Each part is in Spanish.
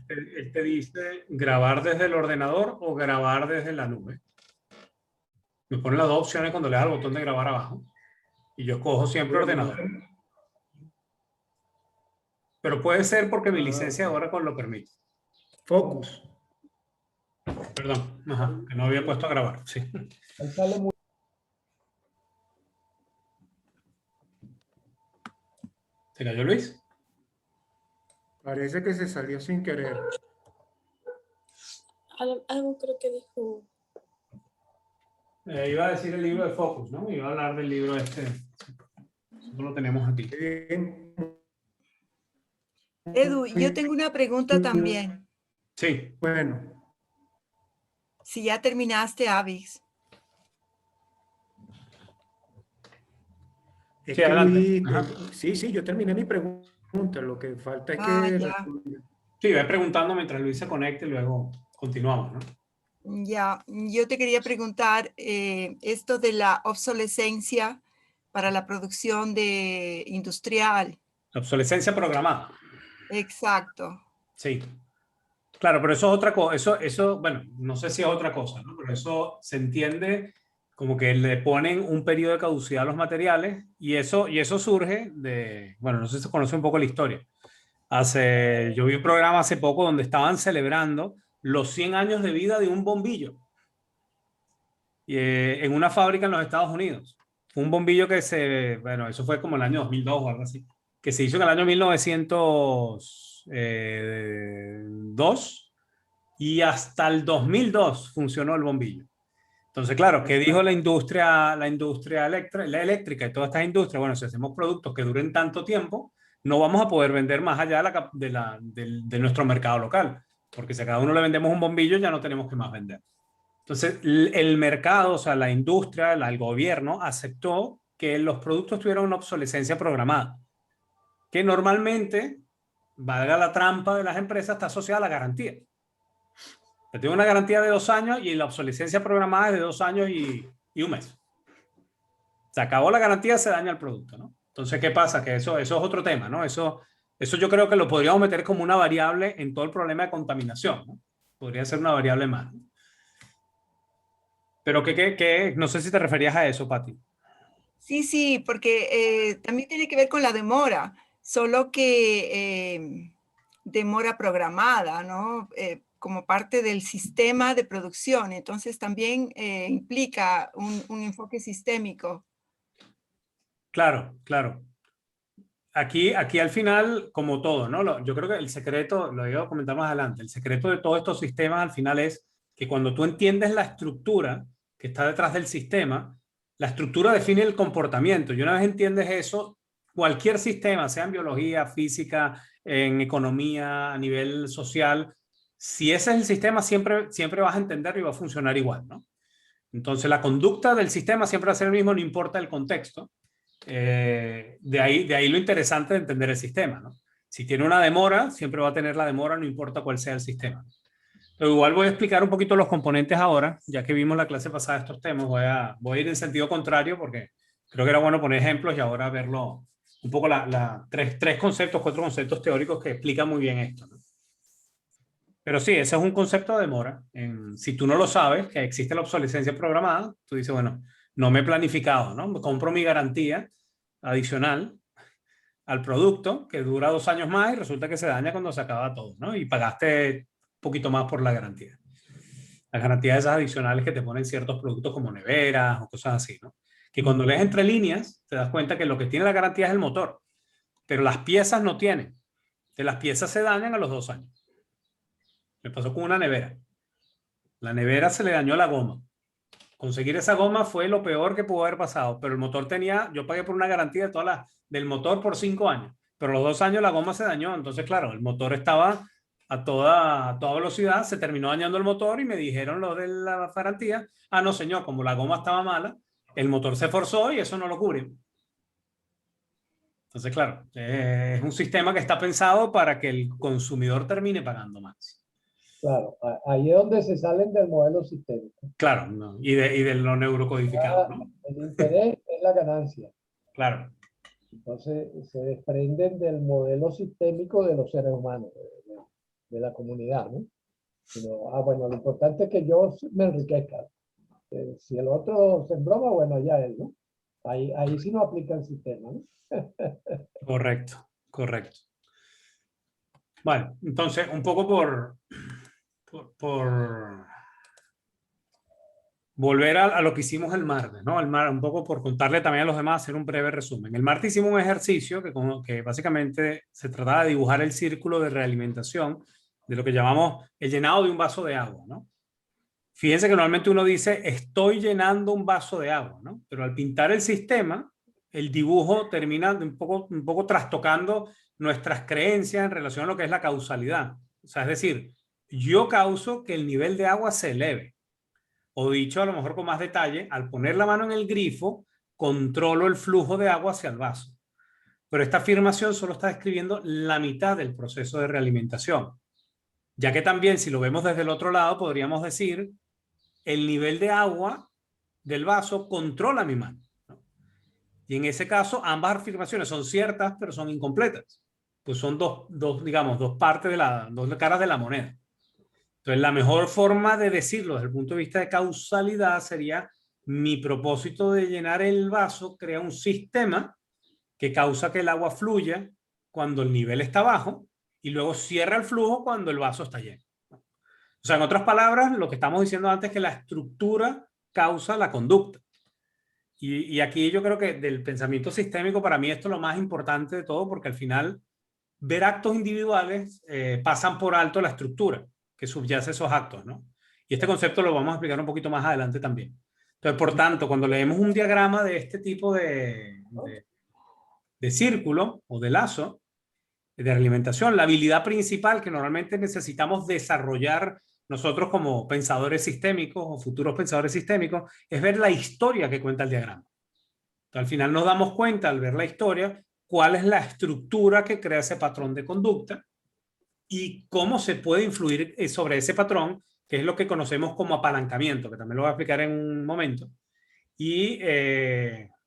él te dice grabar desde el ordenador o grabar desde la nube. Me pone las dos opciones cuando le das al botón de grabar abajo. Y yo cojo siempre ordenador. Pero puede ser porque mi licencia de Oracle lo permite. Focus. Perdón, ajá, que no había puesto a grabar. Sí. Ahí sale muy... ¿Se cayó Luis? Parece que se salió sin querer. Algo creo que dijo. Iba a decir el libro de Focus, ¿no? Iba a hablar del libro este. Nosotros lo tenemos aquí. Bien. Edu, yo tengo una pregunta también. Sí. Bueno. Si ya terminaste, Avix. Es Sí, que adelante. sí, yo terminé mi pregunta. Lo que falta es que... Ya. Sí, voy preguntando mientras Luis se conecte y luego continuamos, ¿no? Ya, yo te quería preguntar esto de la obsolescencia para la producción de industrial. La obsolescencia programada. Exacto. Sí. Claro, pero eso es otra cosa. Eso, bueno, no sé si es otra cosa, ¿no? Pero eso se entiende como que le ponen un periodo de caducidad a los materiales y eso surge de, bueno, no sé si se conoce un poco la historia. Yo vi un programa hace poco donde estaban celebrando los 100 años de vida de un bombillo en una fábrica en los Estados Unidos. Fue un bombillo que bueno, eso fue como el año 2002 o algo así, que se hizo en el año 1902 y hasta el 2002 funcionó el bombillo. Entonces, claro, ¿qué dijo la industria eléctrica y todas estas industrias? Bueno, si hacemos productos que duren tanto tiempo, no vamos a poder vender más allá de nuestro mercado local, porque si a cada uno le vendemos un bombillo, ya no tenemos que más vender. Entonces, el mercado, o sea, la industria, el gobierno, aceptó que los productos tuvieran una obsolescencia programada, que normalmente, valga la trampa de las empresas, está asociada a la garantía. Tiene una garantía de 2 años y la obsolescencia programada es de 2 años y un mes. Se acabó la garantía, se daña el producto, ¿no? Entonces, ¿qué pasa? Que eso es otro tema, ¿no? Eso yo creo que lo podríamos meter como una variable en todo el problema de contaminación, ¿no? Podría ser una variable más, ¿no? Pero no sé si te referías a eso, Pati. Sí, porque también tiene que ver con la demora, solo que demora programada, ¿no? Como parte del sistema de producción. Entonces también implica un enfoque sistémico. Claro, claro. Aquí al final, como todo, ¿no? Yo creo que el secreto, lo voy a comentar más adelante, el secreto de todos estos sistemas al final es que cuando tú entiendes la estructura que está detrás del sistema, la estructura define el comportamiento. Y una vez entiendes eso, cualquier sistema, sea en biología, física, en economía, a nivel social, si ese es el sistema, siempre vas a entenderlo y va a funcionar igual, ¿no? Entonces, la conducta del sistema siempre va a ser el mismo, no importa el contexto. De ahí lo interesante de entender el sistema, ¿no? Si tiene una demora, siempre va a tener la demora, no importa cuál sea el sistema. Pero igual voy a explicar un poquito los componentes ahora, ya que vimos la clase pasada de estos temas. Voy a ir en sentido contrario porque creo que era bueno poner ejemplos y ahora verlo un poco tres conceptos, 4 conceptos teóricos que explican muy bien esto, ¿no? Pero sí, ese es un concepto de demora. Si tú no lo sabes, que existe la obsolescencia programada, tú dices, bueno, no me he planificado, ¿no? Compro mi garantía adicional al producto que dura 2 años más y resulta que se daña cuando se acaba todo, ¿no? Y pagaste un poquito más por la garantía. Las garantías esas adicionales que te ponen ciertos productos como neveras o cosas así, ¿no? Que cuando lees entre líneas te das cuenta que lo que tiene la garantía es el motor, pero las piezas no tienen. Que las piezas se dañan a los 2 años. Me pasó con una nevera. La nevera se le dañó la goma. Conseguir esa goma fue lo peor que pudo haber pasado, pero el motor yo pagué por una garantía del motor por 5 años, pero a los 2 años la goma se dañó, entonces claro, el motor estaba a toda velocidad, se terminó dañando el motor y me dijeron los de la garantía, no señor, como la goma estaba mala, el motor se forzó y eso no lo cubre. Entonces claro, es un sistema que está pensado para que el consumidor termine pagando más. Claro, ahí es donde se salen del modelo sistémico. Claro, ¿no? y de lo neurocodificado, ¿no? El interés es la ganancia. Claro. Entonces se desprenden del modelo sistémico de los seres humanos. de la comunidad, ¿no? Sino, bueno, lo importante es que yo me enriquezca. Si el otro se embroma, bueno, ya él, ¿no? Ahí sí no aplica el sistema, ¿no? Correcto, correcto. Bueno, entonces, un poco por volver a lo que hicimos el martes, ¿no? Un poco por contarle también a los demás, hacer un breve resumen. El martes hicimos un ejercicio que básicamente se trataba de dibujar el círculo de realimentación de lo que llamamos el llenado de un vaso de agua, ¿no? Fíjense que normalmente uno dice, estoy llenando un vaso de agua, ¿no? Pero al pintar el sistema, el dibujo termina un poco trastocando nuestras creencias en relación a lo que es la causalidad. O sea, es decir, yo causo que el nivel de agua se eleve. O dicho a lo mejor con más detalle, al poner la mano en el grifo, controlo el flujo de agua hacia el vaso. Pero esta afirmación solo está describiendo la mitad del proceso de realimentación. Ya que también, si lo vemos desde el otro lado, podríamos decir, el nivel de agua del vaso controla mi mano, ¿no? Y en ese caso, ambas afirmaciones son ciertas, pero son incompletas. Pues son digamos, dos partes dos caras de la moneda. Entonces, la mejor forma de decirlo desde el punto de vista de causalidad sería mi propósito de llenar el vaso crea un sistema que causa que el agua fluya cuando el nivel está bajo y luego cierra el flujo cuando el vaso está lleno. O sea, en otras palabras, lo que estamos diciendo antes es que la estructura causa la conducta. Y aquí yo creo que del pensamiento sistémico, para mí esto es lo más importante de todo, porque al final ver actos individuales pasan por alto la estructura que subyace esos actos, ¿no? Y este concepto lo vamos a explicar un poquito más adelante también. Entonces, por tanto, cuando leemos un diagrama de este tipo de círculo o de lazo de alimentación, la habilidad principal que normalmente necesitamos desarrollar nosotros como pensadores sistémicos o futuros pensadores sistémicos es ver la historia que cuenta el diagrama. Entonces, al final nos damos cuenta al ver la historia cuál es la estructura que crea ese patrón de conducta y cómo se puede influir sobre ese patrón, que es lo que conocemos como apalancamiento, que también lo voy a explicar en un momento. Y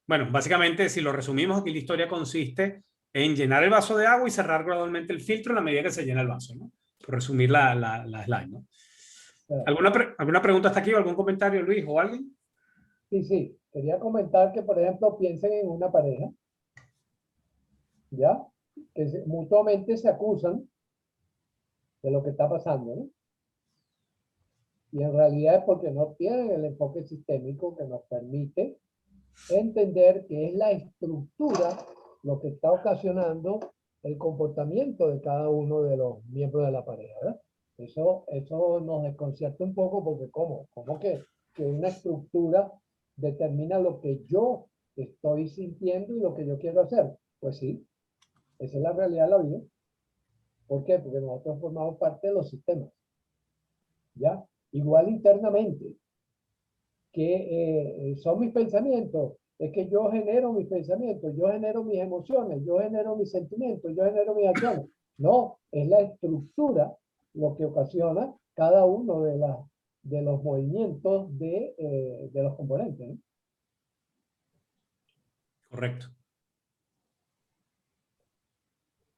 bueno, básicamente, si lo resumimos, aquí la historia consiste en llenar el vaso de agua y cerrar gradualmente el filtro en la medida que se llena el vaso, ¿no? Por resumir la slide, ¿no? ¿Alguna pregunta hasta aquí o algún comentario, Luis, o alguien? Sí. Quería comentar que, por ejemplo, piensen en una pareja, ¿ya? Que mutuamente se acusan de lo que está pasando, ¿no? Y en realidad es porque no tienen el enfoque sistémico que nos permite entender que es la estructura lo que está ocasionando el comportamiento de cada uno de los miembros de la pareja, ¿verdad? Eso nos desconcierta un poco porque ¿cómo que una estructura determina lo que yo estoy sintiendo y lo que yo quiero hacer? Pues sí, esa es la realidad de la vida. ¿Por qué? Porque nosotros formamos parte de los sistemas, ¿ya? Igual internamente, que son mis pensamientos, es que yo genero mis pensamientos, yo genero mis emociones, yo genero mis sentimientos, yo genero mis acciones. No, es la estructura lo que ocasiona cada uno de los movimientos de los componentes, ¿no? Correcto.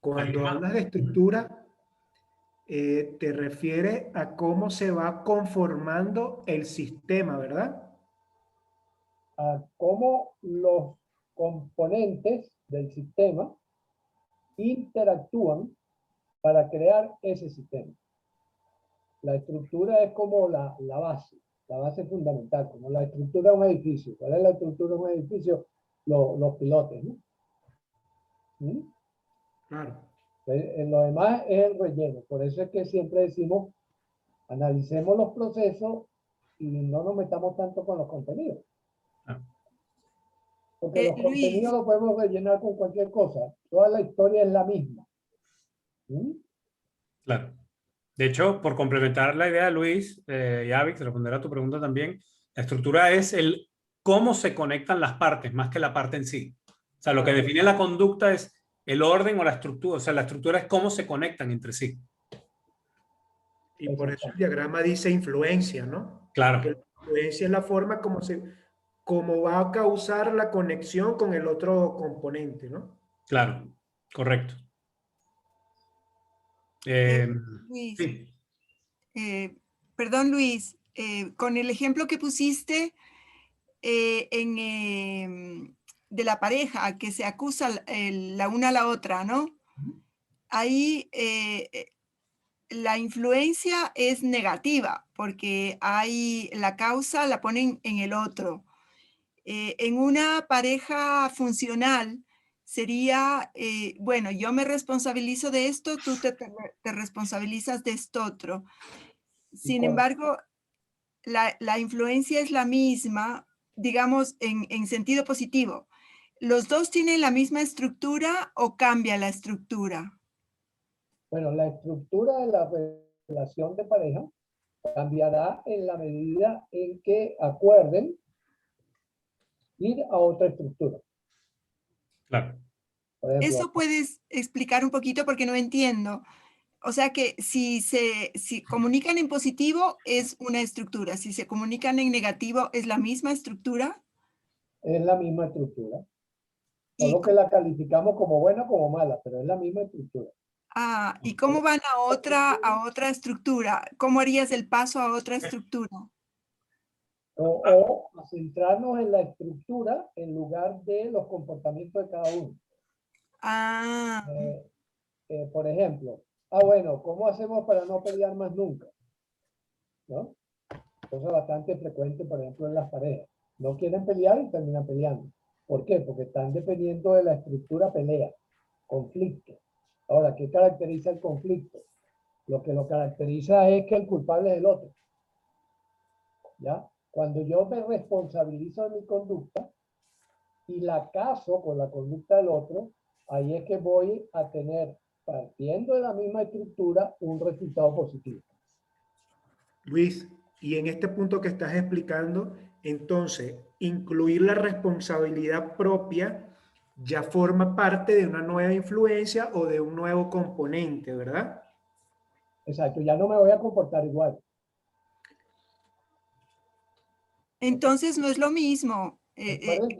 Cuando hablas de estructura, te refieres a cómo se va conformando el sistema, ¿verdad? A cómo los componentes del sistema interactúan para crear ese sistema. La estructura es como la base fundamental, como la estructura de un edificio. ¿Cuál es la estructura de un edificio? Los pilotes, ¿no? ¿Mm? Claro. En lo demás es el relleno. Por eso es que siempre decimos, analicemos los procesos y no nos metamos tanto con los contenidos. Porque los Luis, contenidos los podemos rellenar con cualquier cosa. Toda la historia es la misma. ¿Mm? Claro. De hecho, por complementar la idea de Luis y Avix, responder a tu pregunta también, la estructura es el cómo se conectan las partes, más que la parte en sí. O sea, lo que define la conducta es el orden o la estructura. O sea, la estructura es cómo se conectan entre sí. Y por eso el diagrama dice influencia, ¿no? Claro. Porque la influencia es la forma como va a causar la conexión con el otro componente, ¿no? Claro, correcto. Eh, Luis, sí, perdón Luis, con el ejemplo que pusiste de la pareja que se acusa la una a la otra, ¿no? Ahí la influencia es negativa porque hay la causa la ponen en el otro. En una pareja funcional sería, bueno, yo me responsabilizo de esto, tú te responsabilizas de esto otro. Sin embargo, la influencia es la misma, digamos, en sentido positivo. ¿Los dos tienen la misma estructura o cambia la estructura? Bueno, la estructura de la relación de pareja cambiará en la medida en que acuerden ir a otra estructura. claro. Por ejemplo, Eso puedes explicar un poquito porque no entiendo. O sea que si comunican en positivo es una estructura, si se comunican en negativo es la misma estructura. es la misma estructura. ¿Y, Solo que la calificamos como buena o como mala, pero es la misma estructura. ¿y cómo van a otra estructura? ¿Cómo harías el paso a otra estructura? O a centrarnos en la estructura en lugar de los comportamientos de cada uno. Ah, Por ejemplo, bueno, ¿cómo hacemos para no pelear más nunca? ¿No? Cosa bastante frecuente, por ejemplo, en las parejas. No quieren pelear y terminan peleando. ¿Por qué? Porque están dependiendo de la estructura pelea, conflicto. Ahora, ¿qué caracteriza el conflicto? Lo que lo caracteriza es que el culpable es el otro. ¿Ya? Cuando yo me responsabilizo de mi conducta y la caso con la conducta del otro, ahí es que voy a tener, partiendo de la misma estructura, un resultado positivo. Luis, y en este punto que estás explicando, entonces, incluir la responsabilidad propia ya forma parte de una nueva influencia o de un nuevo componente, ¿verdad? Exacto, ya no me voy a comportar igual. entonces no es lo mismo. Recuerden que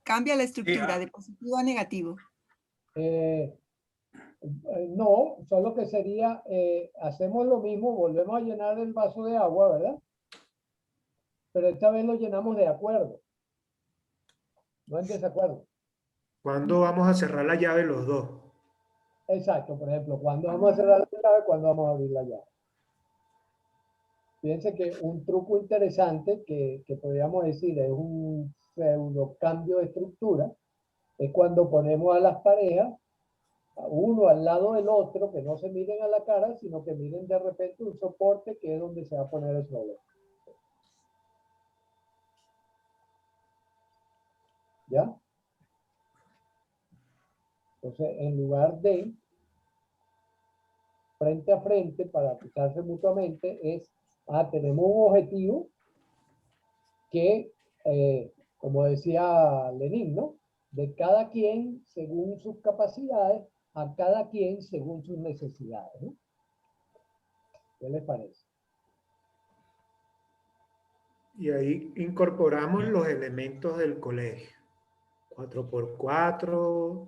Cambia la Sí, estructura de positivo a negativo. no, solo que sería, hacemos lo mismo, volvemos a llenar el vaso de agua, ¿verdad? Pero esta vez lo llenamos de acuerdo, no en desacuerdo. ¿Cuándo vamos a cerrar la llave los dos? Exacto, por ejemplo, ¿cuándo vamos a cerrar la llave? ¿Cuándo vamos a abrir la llave? Fíjense que un truco interesante que podríamos decir es un pseudo cambio de estructura, es cuando ponemos a las parejas, a uno al lado del otro, que no se miren a la cara, sino que miren de repente un soporte que es donde se va a poner el problema. ¿Ya? Entonces, en lugar de frente a frente para aplicarse mutuamente, tenemos un objetivo que, como decía Lenin, ¿no? De cada quien según sus capacidades, a cada quien según sus necesidades, ¿no? ¿Qué les parece? Y ahí incorporamos los elementos del colegio. 4x4,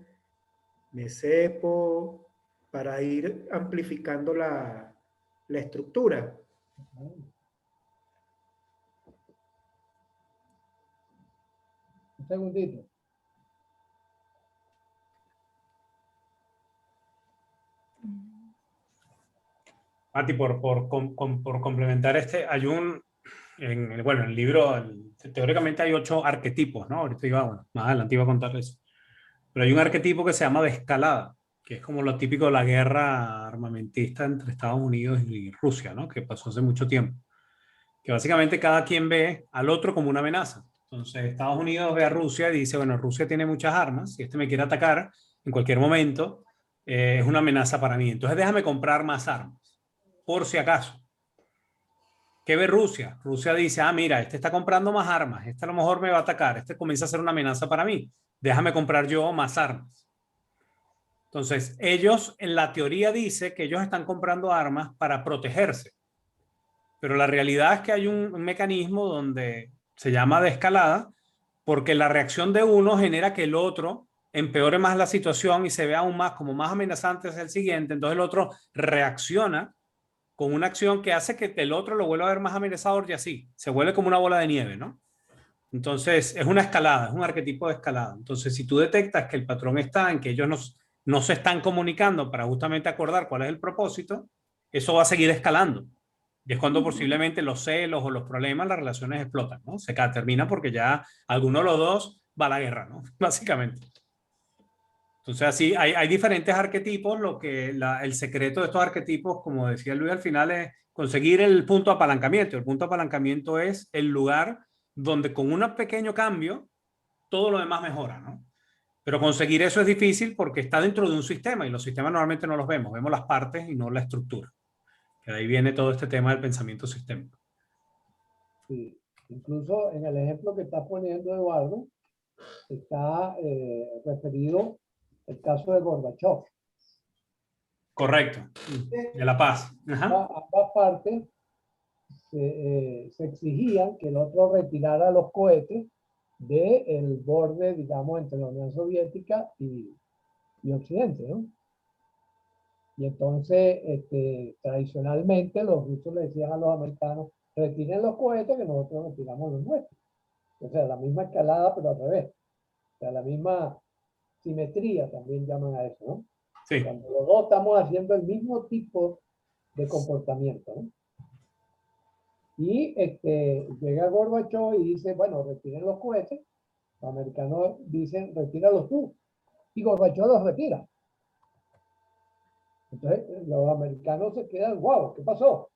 mesepo, para ir amplificando la estructura. Un segundito. Mati, por complementar hay bueno, en el libro, teóricamente hay 8 arquetipos, ¿no? Ahorita bueno, más adelante iba a contar eso. Pero hay un arquetipo que se llama de escalada, que es como lo típico de la guerra armamentista entre Estados Unidos y Rusia, ¿no? Que pasó hace mucho tiempo. Que básicamente cada quien ve al otro como una amenaza. Entonces Estados Unidos ve a Rusia y dice, bueno, Rusia tiene muchas armas, y este me quiere atacar en cualquier momento, es una amenaza para mí. Entonces déjame comprar más armas, por si acaso. ¿Qué ve Rusia? Rusia dice, mira, este está comprando más armas, este a lo mejor me va a atacar, este comienza a ser una amenaza para mí, déjame comprar yo más armas. Entonces, ellos en la teoría dice que ellos están comprando armas para protegerse, pero la realidad es que hay un mecanismo donde se llama de escalada, porque la reacción de uno genera que el otro empeore más la situación y se vea aún más como más amenazante hacia el siguiente, entonces el otro reacciona con una acción que hace que el otro lo vuelva a ver más amenazador y así, se vuelve como una bola de nieve, ¿no? Entonces es una escalada, es un arquetipo de escalada. Entonces si tú detectas que el patrón está en que ellos no se están comunicando para justamente acordar cuál es el propósito, eso va a seguir escalando. Y es cuando posiblemente los celos o los problemas, las relaciones explotan, ¿no? Se termina porque ya alguno de los dos va a la guerra, ¿no? Básicamente. Entonces, así hay diferentes arquetipos. Lo que el secreto de estos arquetipos, como decía Luis al final, es conseguir el punto de apalancamiento. El punto de apalancamiento es el lugar donde con un pequeño cambio todo lo demás mejora, ¿no? Pero conseguir eso es difícil porque está dentro de un sistema y los sistemas normalmente no los vemos, vemos las partes y no la estructura. Que de ahí viene todo este tema del pensamiento sistémico. Sí. Incluso en el ejemplo que está poniendo Eduardo, está referido el caso de Gorbachev. Correcto, de la paz. Ajá. Ambas partes se exigían que el otro retirara los cohetes del borde, digamos, entre la Unión Soviética y Occidente, ¿no? Y entonces, tradicionalmente, los rusos le decían a los americanos, retiren los cohetes que nosotros retiramos los nuestros. O sea, la misma escalada, pero al revés. O sea, la misma simetría también llaman a eso, ¿no? Sí. Cuando los dos estamos haciendo el mismo tipo de comportamiento, ¿no? Y llega Gorbachev y dice, bueno, retiren los cohetes. Los americanos dicen, retíralos tú. Y Gorbachev los retira. Entonces, los americanos se quedan, wow, ¿qué pasó?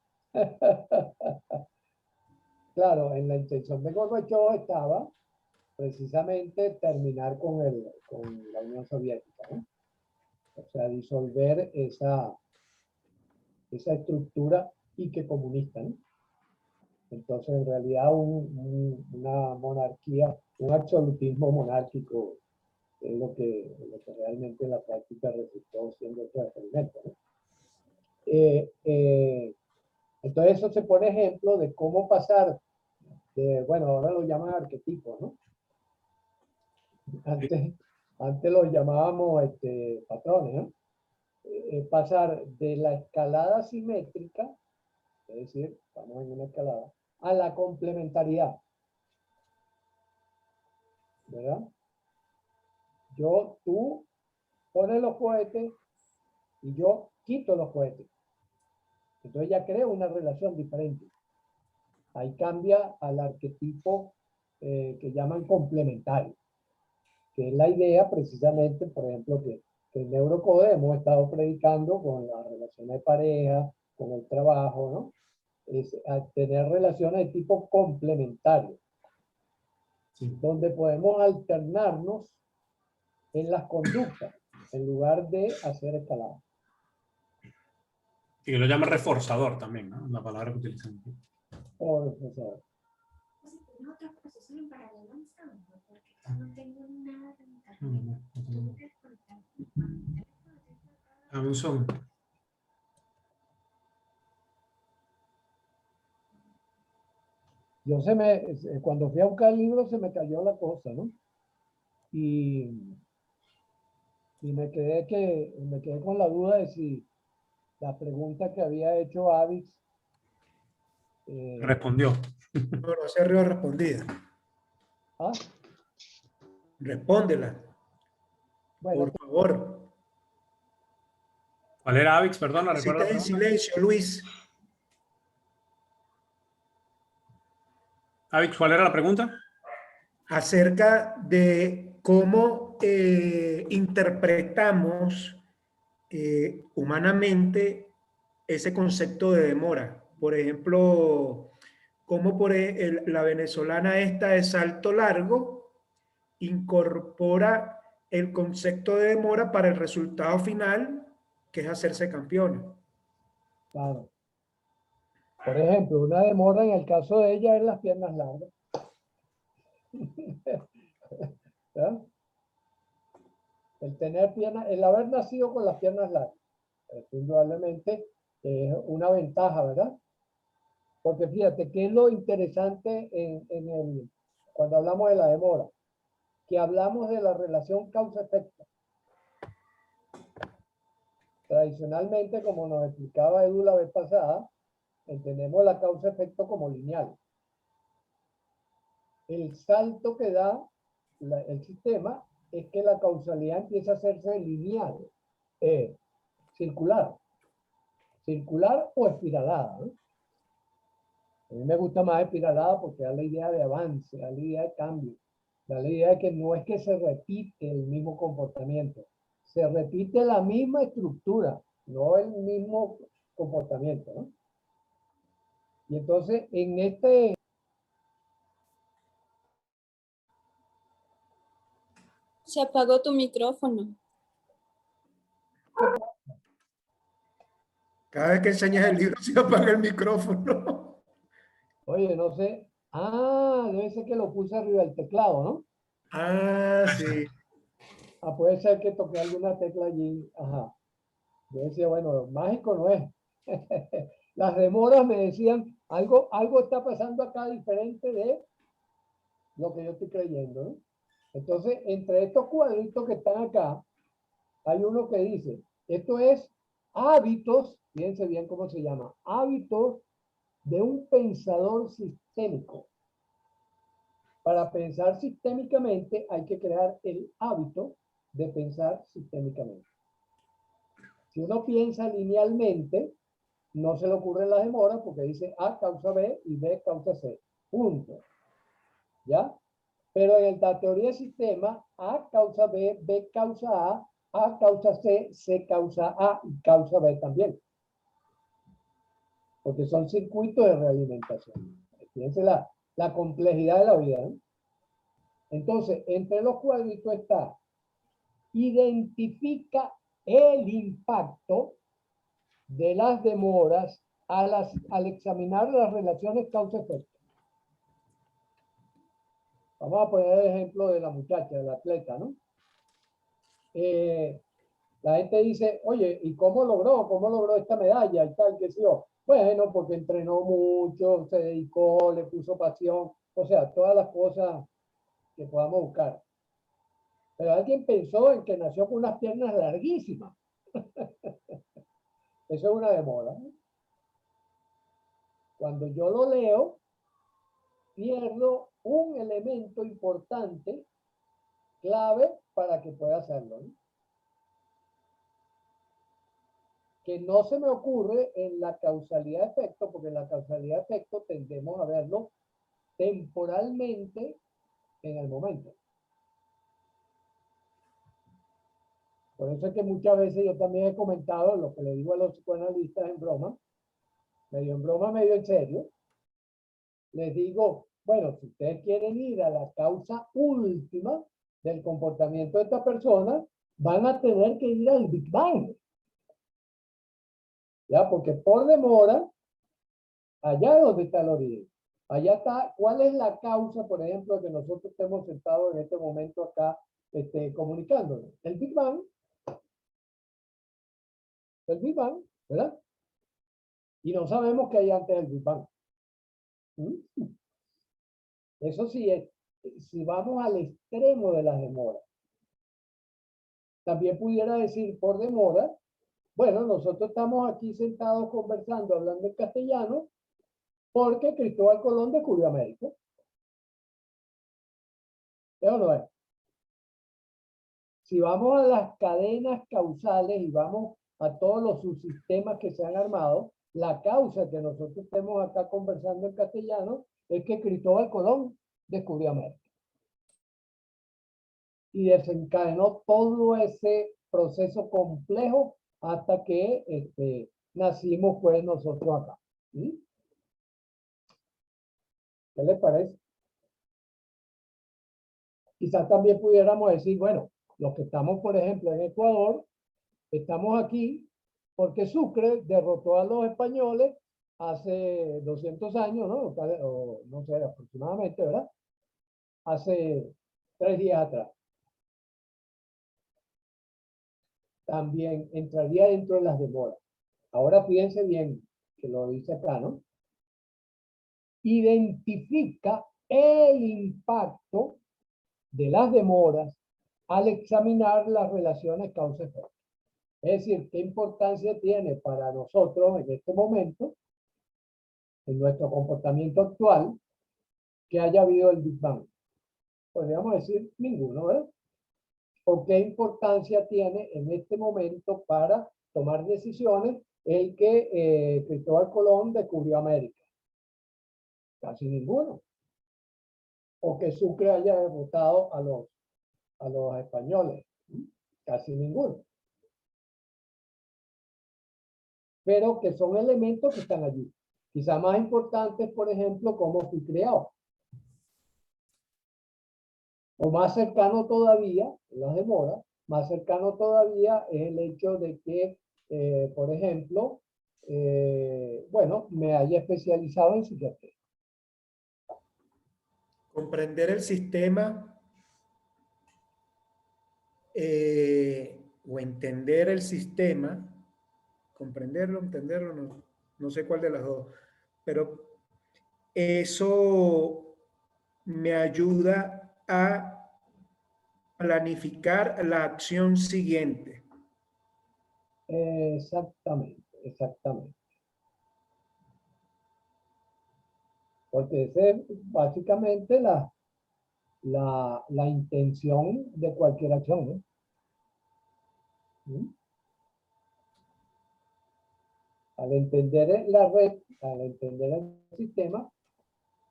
Claro, en la intención de Gorbachev estaba precisamente terminar con la Unión Soviética, ¿no? O sea, disolver esa estructura y que comunista, ¿no? Entonces, en realidad, una monarquía, un absolutismo monárquico es lo que realmente en la práctica resultó siendo este experimento, ¿no? Entonces, eso se pone ejemplo de cómo pasar de, bueno, ahora lo llaman arquetipos, ¿no? Antes los llamábamos patrones, ¿no? Pasar de la escalada simétrica, es decir, estamos en una escalada, a la complementariedad, ¿verdad? Tú pones los cohetes y yo quito los cohetes. Entonces ya creo una relación diferente. Ahí cambia al arquetipo que llaman complementario, que es la idea precisamente, por ejemplo, que en Neurocode hemos estado predicando con las relaciones de pareja, con el trabajo, ¿no? Es tener relaciones de tipo complementario, sí, donde podemos alternarnos en las conductas en lugar de hacer escalada. Y lo llama reforzador también, ¿no? La palabra que utilizan. O reforzador. No, otra proceso en paralelo porque no tengo nada de internet. Dame un segundo. Cuando fui a buscar el libro se me cayó la cosa, ¿no? Y me quedé con la duda de si la pregunta que había hecho Avix Respondió. No, no se río respondida. ¿ah? Respóndela. Bueno, por favor. ¿Cuál era, Avix? Perdón, la recuerdo. Estás en silencio, Luis. Avix, ¿cuál era la pregunta? Acerca de cómo interpretamos humanamente ese concepto de demora. Por ejemplo, cómo la venezolana esta de salto largo incorpora el concepto de demora para el resultado final, que es hacerse campeona. claro. Por ejemplo, una demora en el caso de ella es las piernas largas. ¿Ah? El tener piernas, el haber nacido con las piernas largas, indudablemente es una ventaja, ¿verdad? Porque fíjate, ¿qué es lo interesante cuando hablamos de la demora? que hablamos de la relación causa-efecto. Tradicionalmente, como nos explicaba Edu la vez pasada, entendemos la causa-efecto como lineal. El salto que da el sistema es que la causalidad empieza a hacerse lineal, circular o espiralada, ¿no? A mí me gusta más espiralada porque da la idea de avance, da la idea de cambio, da la idea de que no es que se repite el mismo comportamiento, se repite la misma estructura, no el mismo comportamiento, ¿no? Y entonces en este... Se apagó tu micrófono. Cada vez que enseñas el libro se apaga el micrófono. Oye, no sé. Ah, debe ser que lo puse arriba del teclado, ¿no? Ah, sí. Ah, puede ser que toqué alguna tecla allí. Ajá. Yo decía, bueno, mágico no es. Las demoras me decían, algo está pasando acá diferente de lo que yo estoy creyendo, ¿no? Entonces, entre estos cuadritos que están acá, hay uno que dice, esto es hábitos, fíjense bien cómo se llama, hábitos de un pensador sistémico. Para pensar sistémicamente hay que crear el hábito de pensar sistémicamente. Si uno piensa linealmente, no se le ocurre la demora porque dice A causa B y B causa C. Punto. ¿Ya? Pero en la teoría del sistema, A causa B, B causa A causa C, C causa A y causa B también. Porque son circuitos de realimentación. Fíjense la complejidad de la vida, ¿no? Entonces, entre los cuadritos está, identifica el impacto de las demoras al examinar las relaciones causa-efecto. Vamos a poner el ejemplo de la muchacha, del atleta, ¿no? La gente dice, oye, ¿y cómo logró esta medalla y tal, qué sé yo? Bueno, porque entrenó mucho, se dedicó, le puso pasión, o sea, todas las cosas que podamos buscar. Pero alguien pensó en que nació con unas piernas larguísimas. Eso es una demora, ¿no? Cuando yo lo leo, pierdo un elemento importante, clave, para que pueda hacerlo, ¿no? Que no se me ocurre en la causalidad-efecto, porque en la causalidad-efecto tendemos a verlo temporalmente en el momento. Por eso es que muchas veces yo también he comentado lo que le digo a los psicoanalistas en broma, medio en serio. Les digo, bueno, si ustedes quieren ir a la causa última del comportamiento de esta persona, van a tener que ir al Big Bang. ¿Ya? Porque por demora, allá es donde está el origen. Allá está, ¿cuál es la causa, por ejemplo, que nosotros estemos sentados en este momento acá comunicándonos? El Big Bang. El Big Bang, ¿verdad? Y no sabemos qué hay antes del Big Bang. ¿Mm? Eso sí es, si vamos al extremo de las demoras. También pudiera decir por demora, bueno, nosotros estamos aquí sentados conversando, hablando en castellano, porque Cristóbal Colón descubrió América. ¿Eso no es? Si vamos a las cadenas causales y vamos a todos los subsistemas que se han armado, la causa que nosotros estemos acá conversando en castellano es que Cristóbal Colón descubrió América. Y desencadenó todo ese proceso complejo hasta que nacimos pues nosotros acá. ¿Sí? ¿Qué les parece? Quizás también pudiéramos decir, bueno, los que estamos, por ejemplo, en Ecuador, estamos aquí porque Sucre derrotó a los españoles hace 200 años, ¿no? O no sé, aproximadamente, ¿verdad? Hace 3 días atrás. También entraría dentro de las demoras. Ahora fíjense bien, que lo dice acá, ¿no? Identifica el impacto de las demoras al examinar las relaciones causa-efecto. Es decir, ¿qué importancia tiene para nosotros en este momento, en nuestro comportamiento actual, que haya habido el Big Bang? Podríamos decir ninguno, ¿verdad? ¿O qué importancia tiene en este momento para tomar decisiones el que Cristóbal Colón descubrió América? Casi ninguno. O que Sucre haya derrotado a los españoles. Casi ninguno. Pero que son elementos que están allí. Quizá más importantes, por ejemplo, cómo fui creado. O más cercano todavía, las demoras, más cercano todavía es el hecho de que, por ejemplo, bueno, me haya especializado en psiquiatría. Comprender el sistema o entender el sistema, comprenderlo, entenderlo, no sé cuál de las dos, pero eso me ayuda a planificar la acción siguiente. Exactamente, exactamente. Porque esa es básicamente la intención de cualquier acción, ¿no? Al entender la red, al entender el sistema,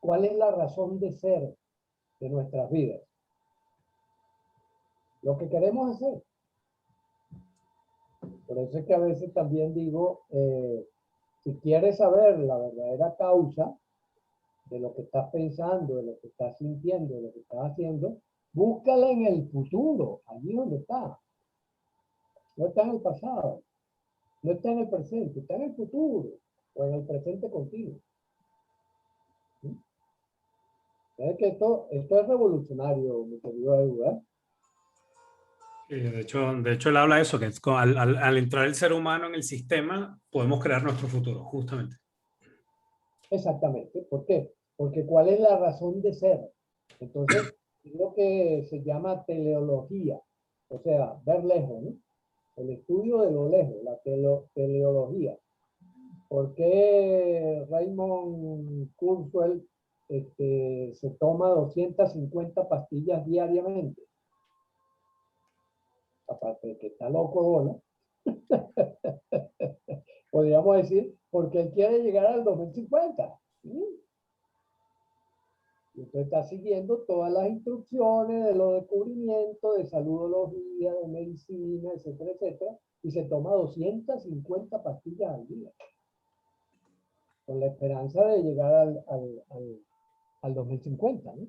¿cuál es la razón de ser de nuestras vidas? Lo que queremos hacer. Por eso es que a veces también digo, si quieres saber la verdadera causa de lo que estás pensando, de lo que estás sintiendo, de lo que estás haciendo, búscala en el futuro, allí donde está. No está en el pasado, no está en el presente, está en el futuro o en el presente contigo. ¿Sí? Es que esto es revolucionario, mi querido Edu, ¿eh? De hecho, él habla de eso, que es al entrar el ser humano en el sistema, podemos crear nuestro futuro, justamente. Exactamente. ¿Por qué? Porque ¿cuál es la razón de ser? Entonces, es lo que se llama teleología, o sea, ver lejos, ¿no? El estudio de lo lejos, la teleología. ¿Por qué Raymond Kurzweil se toma 250 pastillas diariamente? Aparte de que está loco, ¿no? Podríamos decir, porque él quiere llegar al 2050. ¿Sí? Y usted está siguiendo todas las instrucciones de los descubrimientos, de saludología, de medicina, etcétera, etcétera, y se toma 250 pastillas al día, con la esperanza de llegar al 2050, ¿no?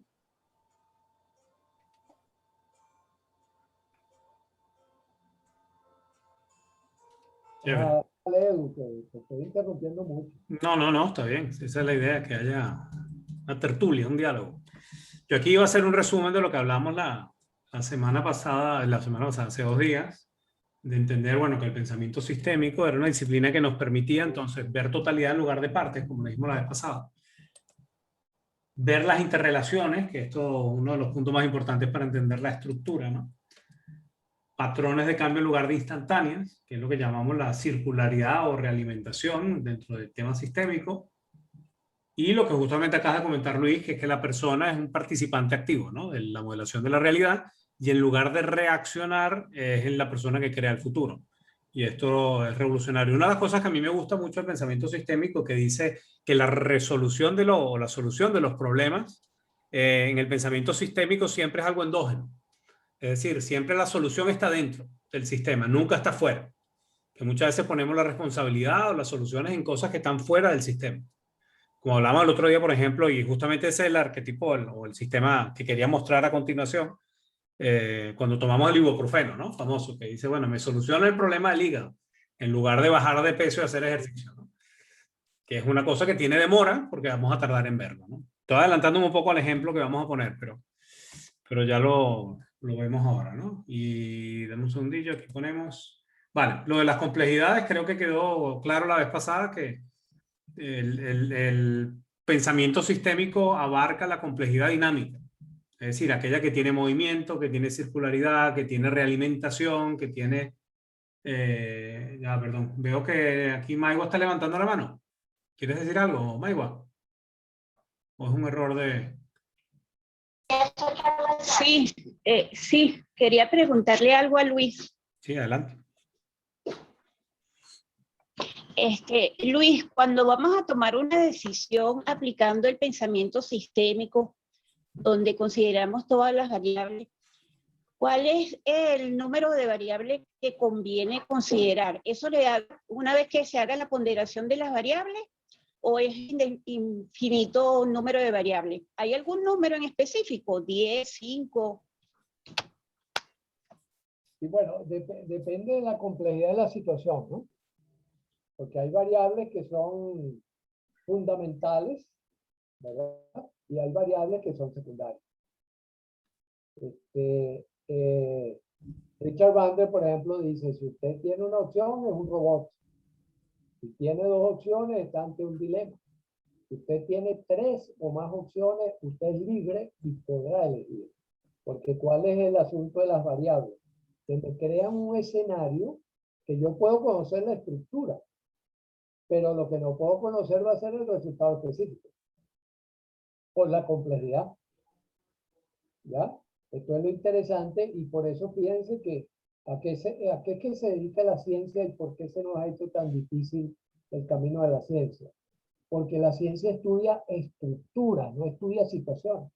Dale, Edu, te estoy interrumpiendo mucho. No, está bien. Esa es la idea, que haya una tertulia, un diálogo. Yo aquí iba a hacer un resumen de lo que hablamos la semana pasada, hace 2 días, de entender, bueno, que el pensamiento sistémico era una disciplina que nos permitía entonces ver totalidad en lugar de partes, como lo dijimos la vez pasada. Ver las interrelaciones, que esto es uno de los puntos más importantes para entender la estructura, ¿no? Patrones de cambio en lugar de instantáneas, que es lo que llamamos la circularidad o realimentación dentro del tema sistémico. Y lo que justamente acaba de comentar Luis, que es que la persona es un participante activo, ¿no?, de la modelación de la realidad, y en lugar de reaccionar es la persona que crea el futuro. Y esto es revolucionario. Una de las cosas que a mí me gusta mucho del pensamiento sistémico, que dice que la resolución la solución de los problemas en el pensamiento sistémico siempre es algo endógeno. Es decir, siempre la solución está dentro del sistema, nunca está fuera. Que muchas veces ponemos la responsabilidad o las soluciones en cosas que están fuera del sistema. Como hablamos el otro día, por ejemplo, y justamente ese es el arquetipo o el sistema que quería mostrar a continuación, cuando tomamos el ibuprofeno, ¿no? Famoso, que dice, bueno, me soluciona el problema del hígado, en lugar de bajar de peso y hacer ejercicio, ¿no? Que es una cosa que tiene demora, porque vamos a tardar en verlo, ¿no? Estoy adelantándome un poco al ejemplo que vamos a poner, pero ya lo vemos ahora, ¿no? Y dame un segundillo, aquí ponemos... Vale, lo de las complejidades creo que quedó claro la vez pasada, que el pensamiento sistémico abarca la complejidad dinámica. Es decir, aquella que tiene movimiento, que tiene circularidad, que tiene realimentación, que tiene... ya, perdón. Veo que aquí Maigua está levantando la mano. ¿Quieres decir algo, Maigua? ¿O es un error de...? Sí, sí, quería preguntarle algo a Luis. Sí, adelante. Luis, cuando vamos a tomar una decisión aplicando el pensamiento sistémico, donde consideramos todas las variables, ¿cuál es el número de variables que conviene considerar? ¿Eso le da, una vez que se haga la ponderación de las variables, o es infinito número de variables? ¿Hay algún número en específico? ¿10, 5? Y bueno, depende de la complejidad de la situación, ¿no? Porque hay variables que son fundamentales, ¿verdad? Y hay variables que son secundarias. Richard Bandler, por ejemplo, dice, si usted tiene una opción, es un robot. Si tiene dos opciones, está ante un dilema. Si usted tiene 3 o más opciones, usted es libre y podrá elegir. Porque ¿cuál es el asunto de las variables? Que me crean un escenario que yo puedo conocer la estructura, pero lo que no puedo conocer va a ser el resultado específico, por la complejidad. ¿Ya? Esto es lo interesante, y por eso fíjense que a qué es que se dedica la ciencia y por qué se nos ha hecho tan difícil el camino de la ciencia. Porque la ciencia estudia estructuras, no estudia situaciones,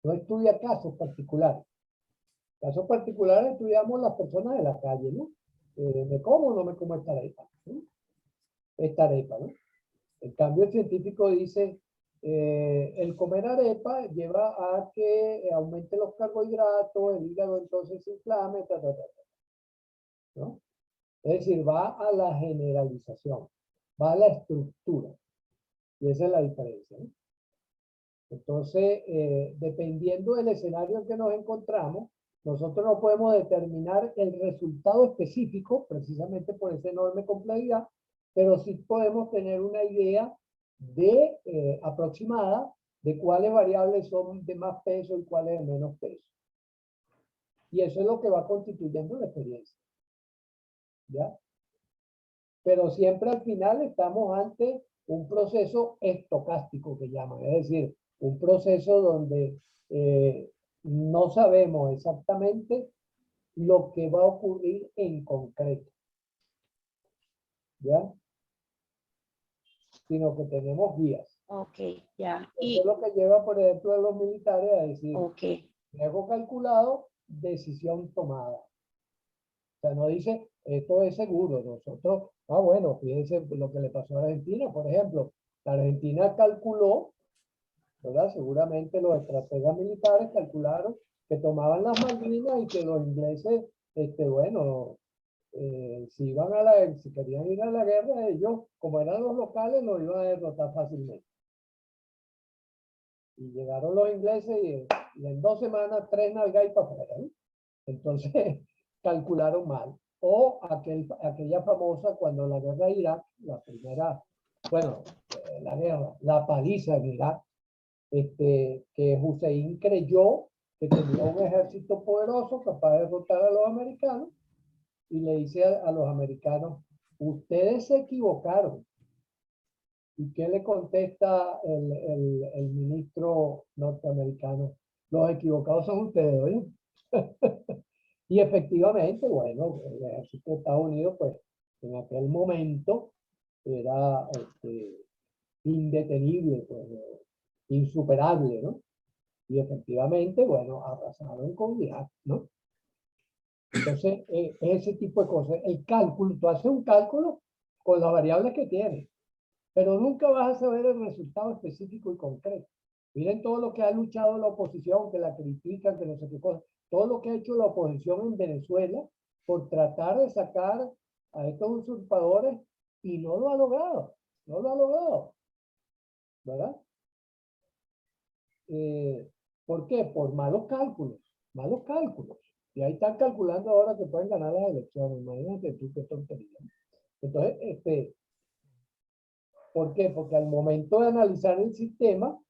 no estudia casos particulares. Casos particulares estudiamos las personas de la calle, ¿no? ¿Me como o no me como esta arepa? ¿No? Esta arepa, ¿no? En cambio, el científico dice, el comer arepa lleva a que aumente los carbohidratos, el hígado entonces se inflame, ¿no? Es decir, va a la generalización, va a la estructura. Y esa es la diferencia, ¿no? Entonces, dependiendo del escenario en que nos encontramos, nosotros no podemos determinar el resultado específico, precisamente por esa enorme complejidad, pero sí podemos tener una idea aproximada de cuáles variables son de más peso y cuáles de menos peso. Y eso es lo que va constituyendo la experiencia. ¿Ya? Pero siempre al final estamos ante un proceso estocástico que llaman, es decir, un proceso donde no sabemos exactamente lo que va a ocurrir en concreto, ¿ya? Sino que tenemos guías. Ok, ya. Eso es lo que lleva, por ejemplo, a los militares a decir, Ok, riesgo calculado, decisión tomada. O sea, no dice, esto es seguro. Nosotros, bueno, fíjense lo que le pasó a Argentina, por ejemplo. La Argentina calculó, ¿verdad? Seguramente los estrategas militares calcularon que tomaban las Malvinas y que los ingleses, bueno, si querían ir a la guerra, ellos, como eran los locales, los iban a derrotar fácilmente. Y llegaron los ingleses y en 2 semanas 3 nalgas y para afuera, ¿no? Entonces, calcularon mal. O aquella famosa, cuando la guerra de Irak, la primera, bueno, la guerra, la paliza en Irak, que Hussein creyó que tenía un ejército poderoso capaz de derrotar a los americanos, y le dice a los americanos, ustedes se equivocaron. ¿Y qué le contesta el ministro norteamericano? Los equivocados son ustedes, ¿oye? Y efectivamente, bueno, el ejército de Estados Unidos, pues, en aquel momento era indetenible, pues, insuperable, ¿no? Y efectivamente, bueno, arrasaron con Irak, ¿no? Entonces, ese tipo de cosas, el cálculo, tú haces un cálculo con las variables que tienes, pero nunca vas a saber el resultado específico y concreto. Miren todo lo que ha luchado la oposición, que la critican, que no sé qué cosa, todo lo que ha hecho la oposición en Venezuela por tratar de sacar a estos usurpadores, y no lo ha logrado, no lo ha logrado, ¿verdad? ¿Por qué? Por malos cálculos, malos cálculos. Y ahí están calculando ahora que pueden ganar las elecciones. Imagínate tú qué tontería. Entonces, ¿por qué? Porque al momento de analizar el sistema,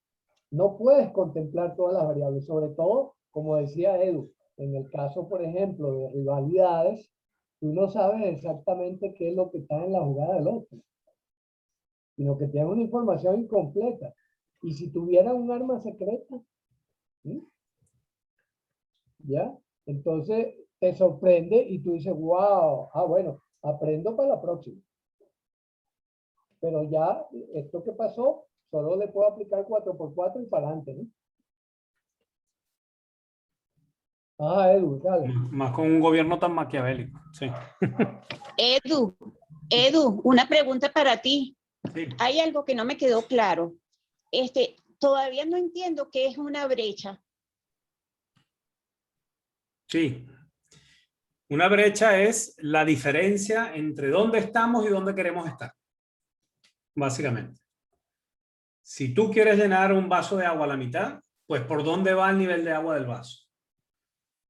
no puedes contemplar todas las variables, sobre todo, como decía Edu, en el caso, por ejemplo, de rivalidades, tú no sabes exactamente qué es lo que está en la jugada del otro, sino que tienes una información incompleta. Y si tuviera un arma secreta, ¿sí? ¿Ya? Entonces te sorprende y tú dices, wow, bueno, aprendo para la próxima. Pero ya esto que pasó, solo le puedo aplicar 4x4 y para adelante, ¿no? Edu, dale. Más con un gobierno tan maquiavélico. Sí. Edu, una pregunta para ti. Sí. Hay algo que no me quedó claro. Todavía no entiendo qué es una brecha. Sí. Una brecha es la diferencia entre dónde estamos y dónde queremos estar. Básicamente. Si tú quieres llenar un vaso de agua a la mitad, pues ¿por dónde va el nivel de agua del vaso?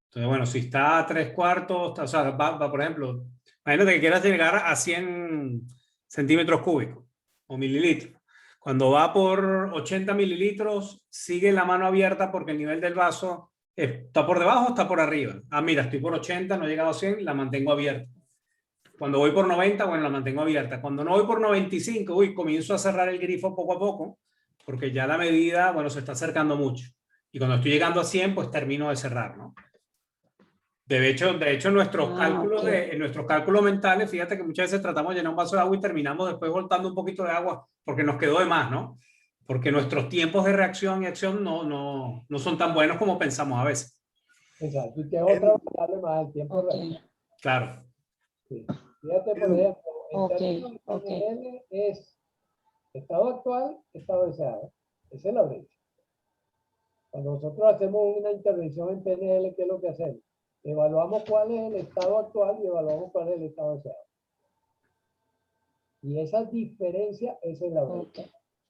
Entonces, bueno, si está a 3/4, o sea, va, por ejemplo, imagínate que quieras llegar a 100 centímetros cúbicos o mililitros. Cuando va por 80 mililitros, sigue la mano abierta porque el nivel del vaso está por debajo o está por arriba. Mira, estoy por 80, no he llegado a 100, la mantengo abierta. Cuando voy por 90, bueno, la mantengo abierta. Cuando no voy por 95, comienzo a cerrar el grifo poco a poco, porque ya la medida, bueno, se está acercando mucho. Y cuando estoy llegando a 100, pues termino de cerrar, ¿no? De hecho, en nuestros cálculos, en nuestros cálculos mentales, fíjate que muchas veces tratamos de llenar un vaso de agua y terminamos después voltando un poquito de agua porque nos quedó de más, ¿no? Porque nuestros tiempos de reacción y acción no son tan buenos como pensamos a veces. Exacto. Y que es otra variable más, el tiempo de reacción. Claro. Sí. Fíjate, por ejemplo, en términos de PNL es estado actual, estado deseado. Esa es la brecha. Cuando nosotros hacemos una intervención en PNL, ¿qué es lo que hacemos? Evaluamos cuál es el estado actual y evaluamos cuál es el estado deseado. Y esa diferencia, esa es la brecha.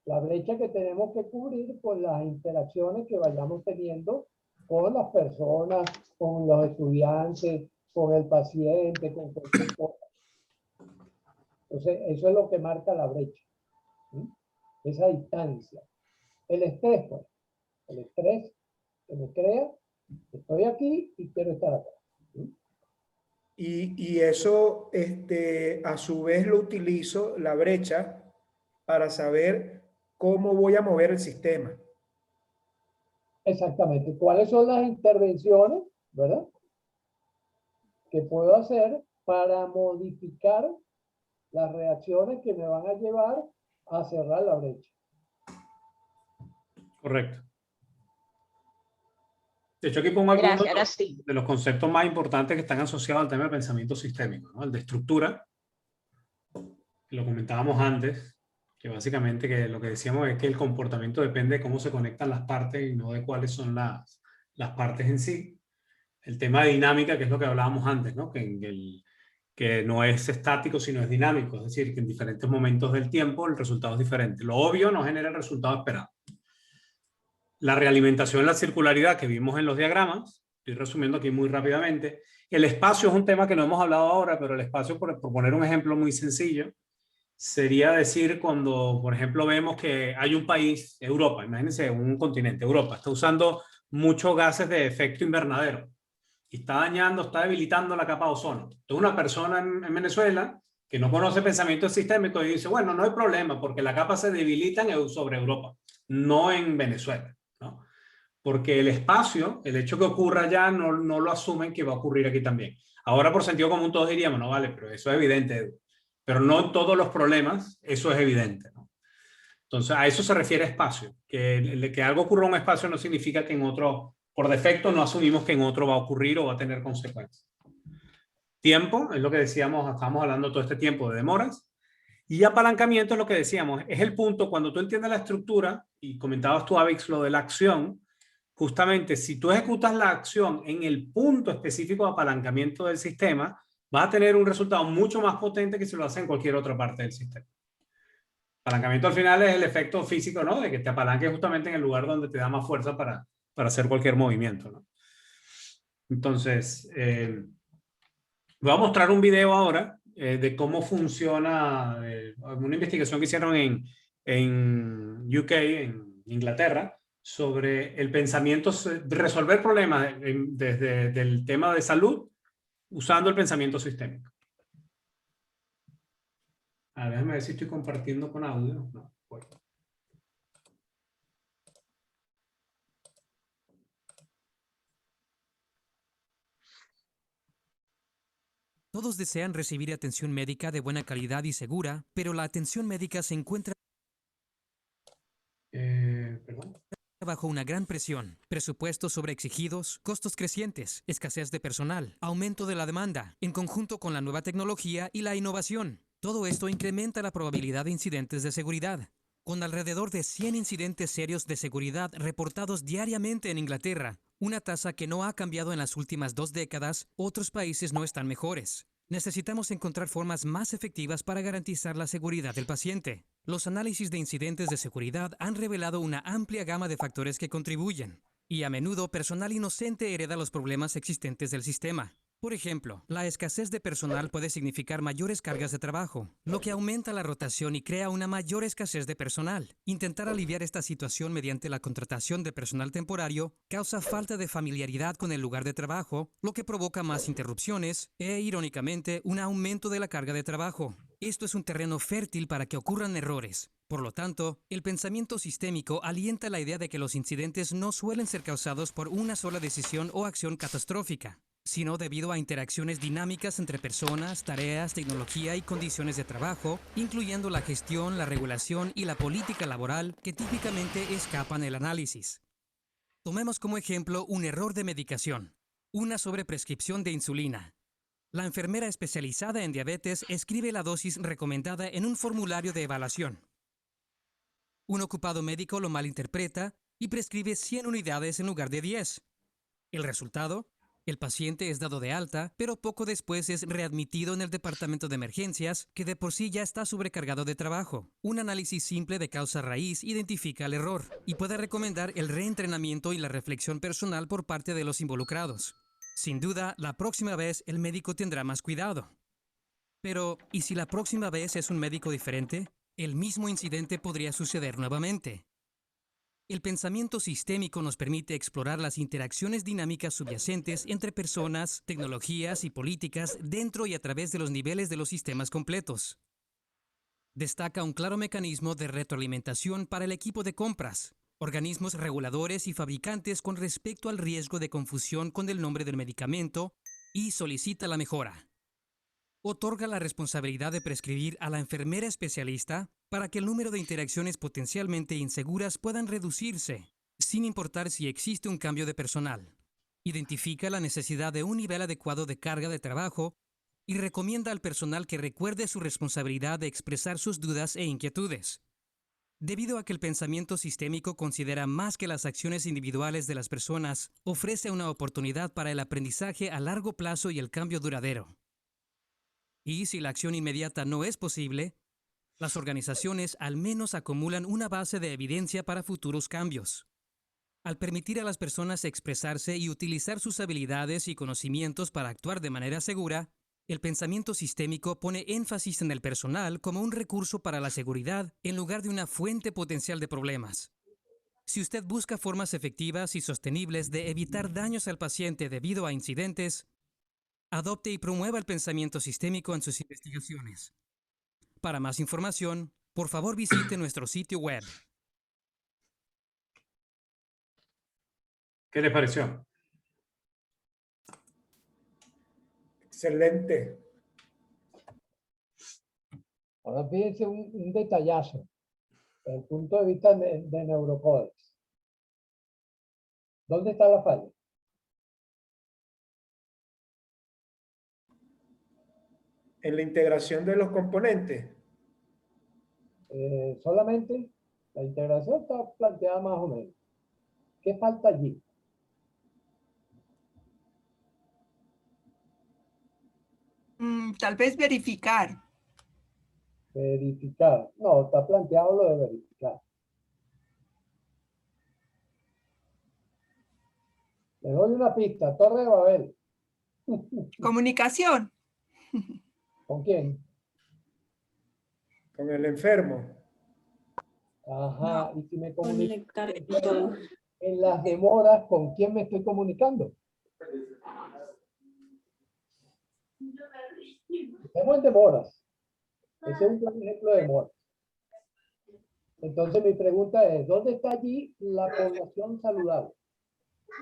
La brecha que tenemos que cubrir con las interacciones que vayamos teniendo con las personas, con los estudiantes, con el paciente, con cualquier cosa. Entonces, eso es lo que marca la brecha. ¿Sí? Esa distancia. El estrés, pues. El estrés que me crea, estoy aquí y quiero estar acá. ¿Sí? Y eso, a su vez lo utilizo, la brecha, para saber cómo voy a mover el sistema. Exactamente. ¿Cuáles son las intervenciones, verdad, que puedo hacer para modificar las reacciones que me van a llevar a cerrar la brecha? Correcto. De hecho, aquí pongo algunos de los conceptos más importantes que están asociados al tema del pensamiento sistémico, ¿no? El de estructura, que lo comentábamos antes, que básicamente que lo que decíamos es que el comportamiento depende de cómo se conectan las partes y no de cuáles son las partes en sí. El tema de dinámica, que es lo que hablábamos antes, ¿no? Que no es estático, sino es dinámico, es decir, que en diferentes momentos del tiempo el resultado es diferente. Lo obvio no genera el resultado esperado. La realimentación, la circularidad que vimos en los diagramas, estoy resumiendo aquí muy rápidamente. El espacio es un tema que no hemos hablado ahora, pero el espacio, por poner un ejemplo muy sencillo, sería decir cuando, por ejemplo, vemos que hay un país, Europa, imagínense un continente, Europa, está usando muchos gases de efecto invernadero y está dañando, está debilitando la capa de ozono. Entonces una persona en Venezuela que no conoce pensamiento sistémico y dice, bueno, no hay problema porque la capa se debilita sobre Europa, no en Venezuela, ¿no? Porque el espacio, el hecho que ocurra allá, no lo asumen que va a ocurrir aquí también. Ahora por sentido común todos diríamos, no vale, pero eso es evidente, pero no en todos los problemas eso es evidente, ¿no? Entonces a eso se refiere espacio, que algo ocurra en un espacio no significa que en otro, por defecto no asumimos que en otro va a ocurrir o va a tener consecuencias. Tiempo, es lo que decíamos, estábamos hablando todo este tiempo de demoras. Y apalancamiento es lo que decíamos, es el punto cuando tú entiendes la estructura, y comentabas tú, Avix, lo de la acción, justamente si tú ejecutas la acción en el punto específico de apalancamiento del sistema, vas a tener un resultado mucho más potente que si lo haces en cualquier otra parte del sistema. Apalancamiento al final es el efecto físico, ¿no? De que te apalanques justamente en el lugar donde te da más fuerza para hacer cualquier movimiento, ¿no? Entonces, voy a mostrar un video ahora de cómo funciona una investigación que hicieron en UK, en Inglaterra, sobre el pensamiento, resolver problemas desde el tema de salud usando el pensamiento sistémico. A ver, déjame ver si estoy compartiendo con audio. No, bueno. Todos desean recibir atención médica de buena calidad y segura, pero la atención médica se encuentra Perdón. bajo una gran presión, presupuestos sobreexigidos, costos crecientes, escasez de personal, aumento de la demanda, en conjunto con la nueva tecnología y la innovación. Todo esto incrementa la probabilidad de incidentes de seguridad. Con alrededor de 100 incidentes serios de seguridad reportados diariamente en Inglaterra, una tasa que no ha cambiado en las últimas 2 décadas, otros países no están mejores. Necesitamos encontrar formas más efectivas para garantizar la seguridad del paciente. Los análisis de incidentes de seguridad han revelado una amplia gama de factores que contribuyen, y a menudo personal inocente hereda los problemas existentes del sistema. Por ejemplo, la escasez de personal puede significar mayores cargas de trabajo, lo que aumenta la rotación y crea una mayor escasez de personal. Intentar aliviar esta situación mediante la contratación de personal temporario causa falta de familiaridad con el lugar de trabajo, lo que provoca más interrupciones e, irónicamente, un aumento de la carga de trabajo. Esto es un terreno fértil para que ocurran errores. Por lo tanto, el pensamiento sistémico alienta la idea de que los incidentes no suelen ser causados por una sola decisión o acción catastrófica, sino debido a interacciones dinámicas entre personas, tareas, tecnología y condiciones de trabajo, incluyendo la gestión, la regulación y la política laboral que típicamente escapan el análisis. Tomemos como ejemplo un error de medicación, una sobreprescripción de insulina. La enfermera especializada en diabetes escribe la dosis recomendada en un formulario de evaluación. Un ocupado médico lo malinterpreta y prescribe 100 unidades en lugar de 10. El resultado: el paciente es dado de alta, pero poco después es readmitido en el departamento de emergencias, que de por sí ya está sobrecargado de trabajo. Un análisis simple de causa raíz identifica el error y puede recomendar el reentrenamiento y la reflexión personal por parte de los involucrados. Sin duda, la próxima vez el médico tendrá más cuidado. Pero, ¿y si la próxima vez es un médico diferente? El mismo incidente podría suceder nuevamente. El pensamiento sistémico nos permite explorar las interacciones dinámicas subyacentes entre personas, tecnologías y políticas dentro y a través de los niveles de los sistemas completos. Destaca un claro mecanismo de retroalimentación para el equipo de compras, organismos reguladores y fabricantes con respecto al riesgo de confusión con el nombre del medicamento, y solicita la mejora. Otorga la responsabilidad de prescribir a la enfermera especialista para que el número de interacciones potencialmente inseguras puedan reducirse, sin importar si existe un cambio de personal. Identifica la necesidad de un nivel adecuado de carga de trabajo y recomienda al personal que recuerde su responsabilidad de expresar sus dudas e inquietudes. Debido a que el pensamiento sistémico considera más que las acciones individuales de las personas, ofrece una oportunidad para el aprendizaje a largo plazo y el cambio duradero. Y si la acción inmediata no es posible, las organizaciones al menos acumulan una base de evidencia para futuros cambios. Al permitir a las personas expresarse y utilizar sus habilidades y conocimientos para actuar de manera segura, el pensamiento sistémico pone énfasis en el personal como un recurso para la seguridad en lugar de una fuente potencial de problemas. Si usted busca formas efectivas y sostenibles de evitar daños al paciente debido a incidentes, adopte y promueva el pensamiento sistémico en sus investigaciones. Para más información, por favor visite nuestro sitio web. ¿Qué les pareció? Excelente. Ahora fíjense un detallazo desde el punto de vista de neurocódex. ¿Dónde está la falla? En la integración de los componentes. Solamente la integración está planteada más o menos. ¿Qué falta allí? Tal vez verificar. Verificar. No, está planteado lo de verificar. Le doy una pista. Torre de Babel. Comunicación. ¿Con quién? Con el enfermo. Ajá, y si me comunico Conectar todo. en las demoras, ¿con quién me estoy comunicando? Estamos en demoras. Ese es un buen ejemplo de demoras. Entonces mi pregunta es, ¿dónde está allí la población saludable?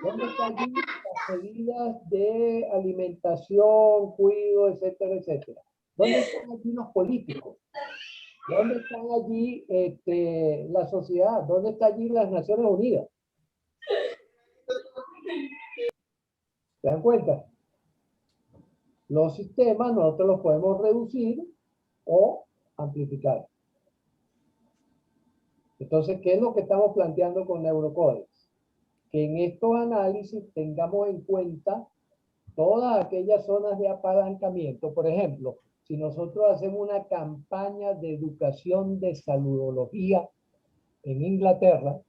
¿Dónde están allí las medidas de alimentación, cuidado, etcétera, etcétera? ¿Dónde están allí los políticos? ¿Dónde están allí la sociedad? ¿Dónde están allí las Naciones Unidas? ¿Se dan cuenta? Los sistemas nosotros los podemos reducir o amplificar. Entonces, ¿qué es lo que estamos planteando con Neurocodex? Que en estos análisis tengamos en cuenta todas aquellas zonas de apalancamiento. Por ejemplo, si nosotros hacemos una campaña de educación de saludología en Inglaterra,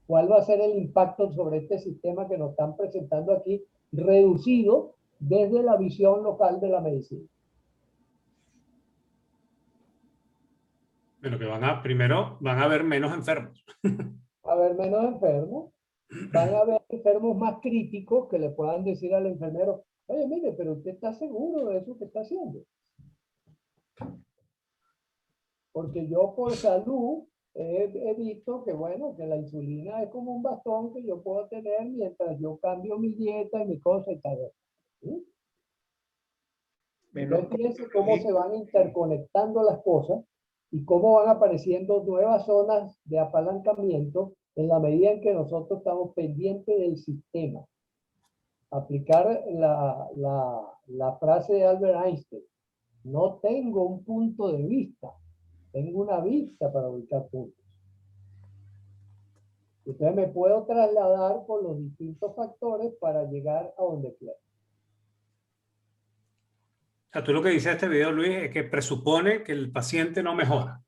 ¿cuál va a ser el impacto sobre este sistema que nos están presentando aquí, reducido desde la visión local de la medicina? Pero que primero van a haber menos enfermos. Va a haber menos enfermos, van a haber enfermos más críticos que le puedan decir al enfermero, oye, mire, pero usted está seguro de eso que está haciendo. Porque yo por salud he visto que, bueno, que la insulina es como un bastón que yo puedo tener mientras yo cambio mi dieta y mi cosa y tal. ¿Sí? Entonces, fíjense cómo se van interconectando las cosas y cómo van apareciendo nuevas zonas de apalancamiento en la medida en que nosotros estamos pendientes del sistema. Aplicar la frase de Albert Einstein, no tengo un punto de vista, tengo una vista para ubicar puntos. Entonces me puedo trasladar por los distintos factores para llegar a donde quiero. O sea, tú lo que dices en este video, Luis, es que presupone que el paciente no mejora,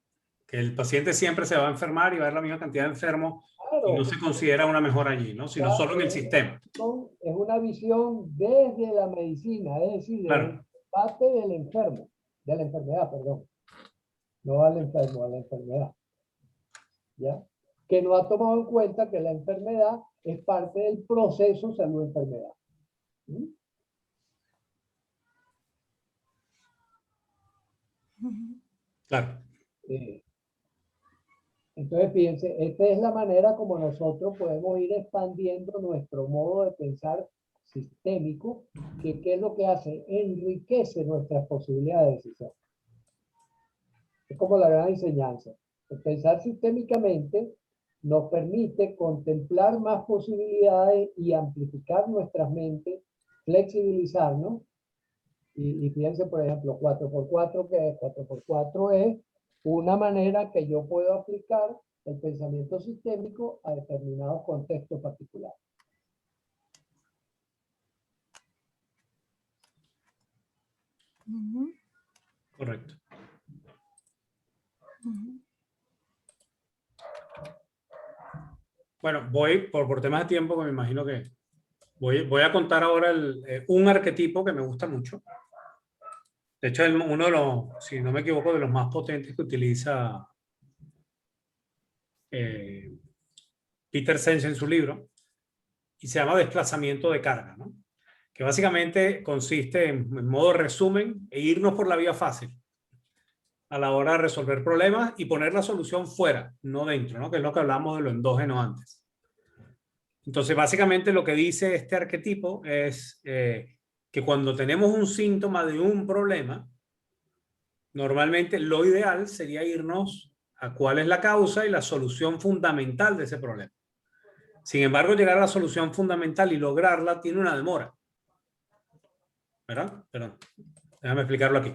que el paciente siempre se va a enfermar y va a haber la misma cantidad de enfermos, Claro, y no se considera una mejora allí, ¿no? Sino claro, solo en el sistema. Es una visión desde la medicina, es decir, desde Claro. el parte del enfermo, de la enfermedad, perdón. No al enfermo, a la enfermedad. ¿Ya? Que no ha tomado en cuenta que la enfermedad es parte del proceso salud-enfermedad. ¿Mm? Claro. Entonces, fíjense, esta es la manera como nosotros podemos ir expandiendo nuestro modo de pensar sistémico, que ¿qué es lo que hace? Enriquece nuestras posibilidades de decisión. Es como la gran enseñanza. El pensar sistémicamente nos permite contemplar más posibilidades y amplificar nuestras mentes, flexibilizarnos. Y fíjense, por ejemplo, 4x4, ¿qué es? 4x4 es una manera que yo puedo aplicar el pensamiento sistémico a determinados contextos particulares. Correcto. Bueno, voy por temas de tiempo, que me imagino que voy a contar ahora un arquetipo que me gusta mucho. De hecho, uno de los, si no me equivoco, de los más potentes que utiliza Peter Senge en su libro, y se llama desplazamiento de carga, ¿no? Que básicamente consiste en modo resumen, e irnos por la vía fácil a la hora de resolver problemas y poner la solución fuera, no dentro, ¿no? Que es lo que hablamos de lo endógeno antes. Entonces, básicamente lo que dice este arquetipo es que cuando tenemos un síntoma de un problema, normalmente lo ideal sería irnos a cuál es la causa y la solución fundamental de ese problema. Sin embargo, llegar a la solución fundamental y lograrla tiene una demora. ¿Verdad? Perdón. Déjame explicarlo aquí.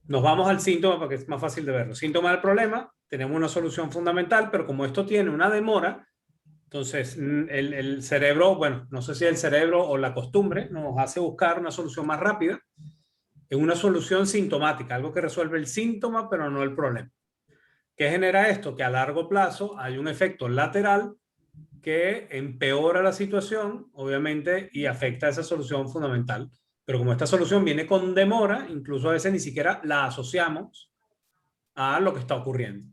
Nos vamos al síntoma porque es más fácil de verlo. Síntoma del problema, tenemos una solución fundamental, pero como esto tiene una demora, entonces el cerebro, bueno, no sé si el cerebro o la costumbre nos hace buscar una solución más rápida en una solución sintomática, algo que resuelve el síntoma, pero no el problema. ¿Qué genera esto? Que a largo plazo hay un efecto lateral que empeora la situación, obviamente, y afecta a esa solución fundamental. Pero como esta solución viene con demora, incluso a veces ni siquiera la asociamos a lo que está ocurriendo.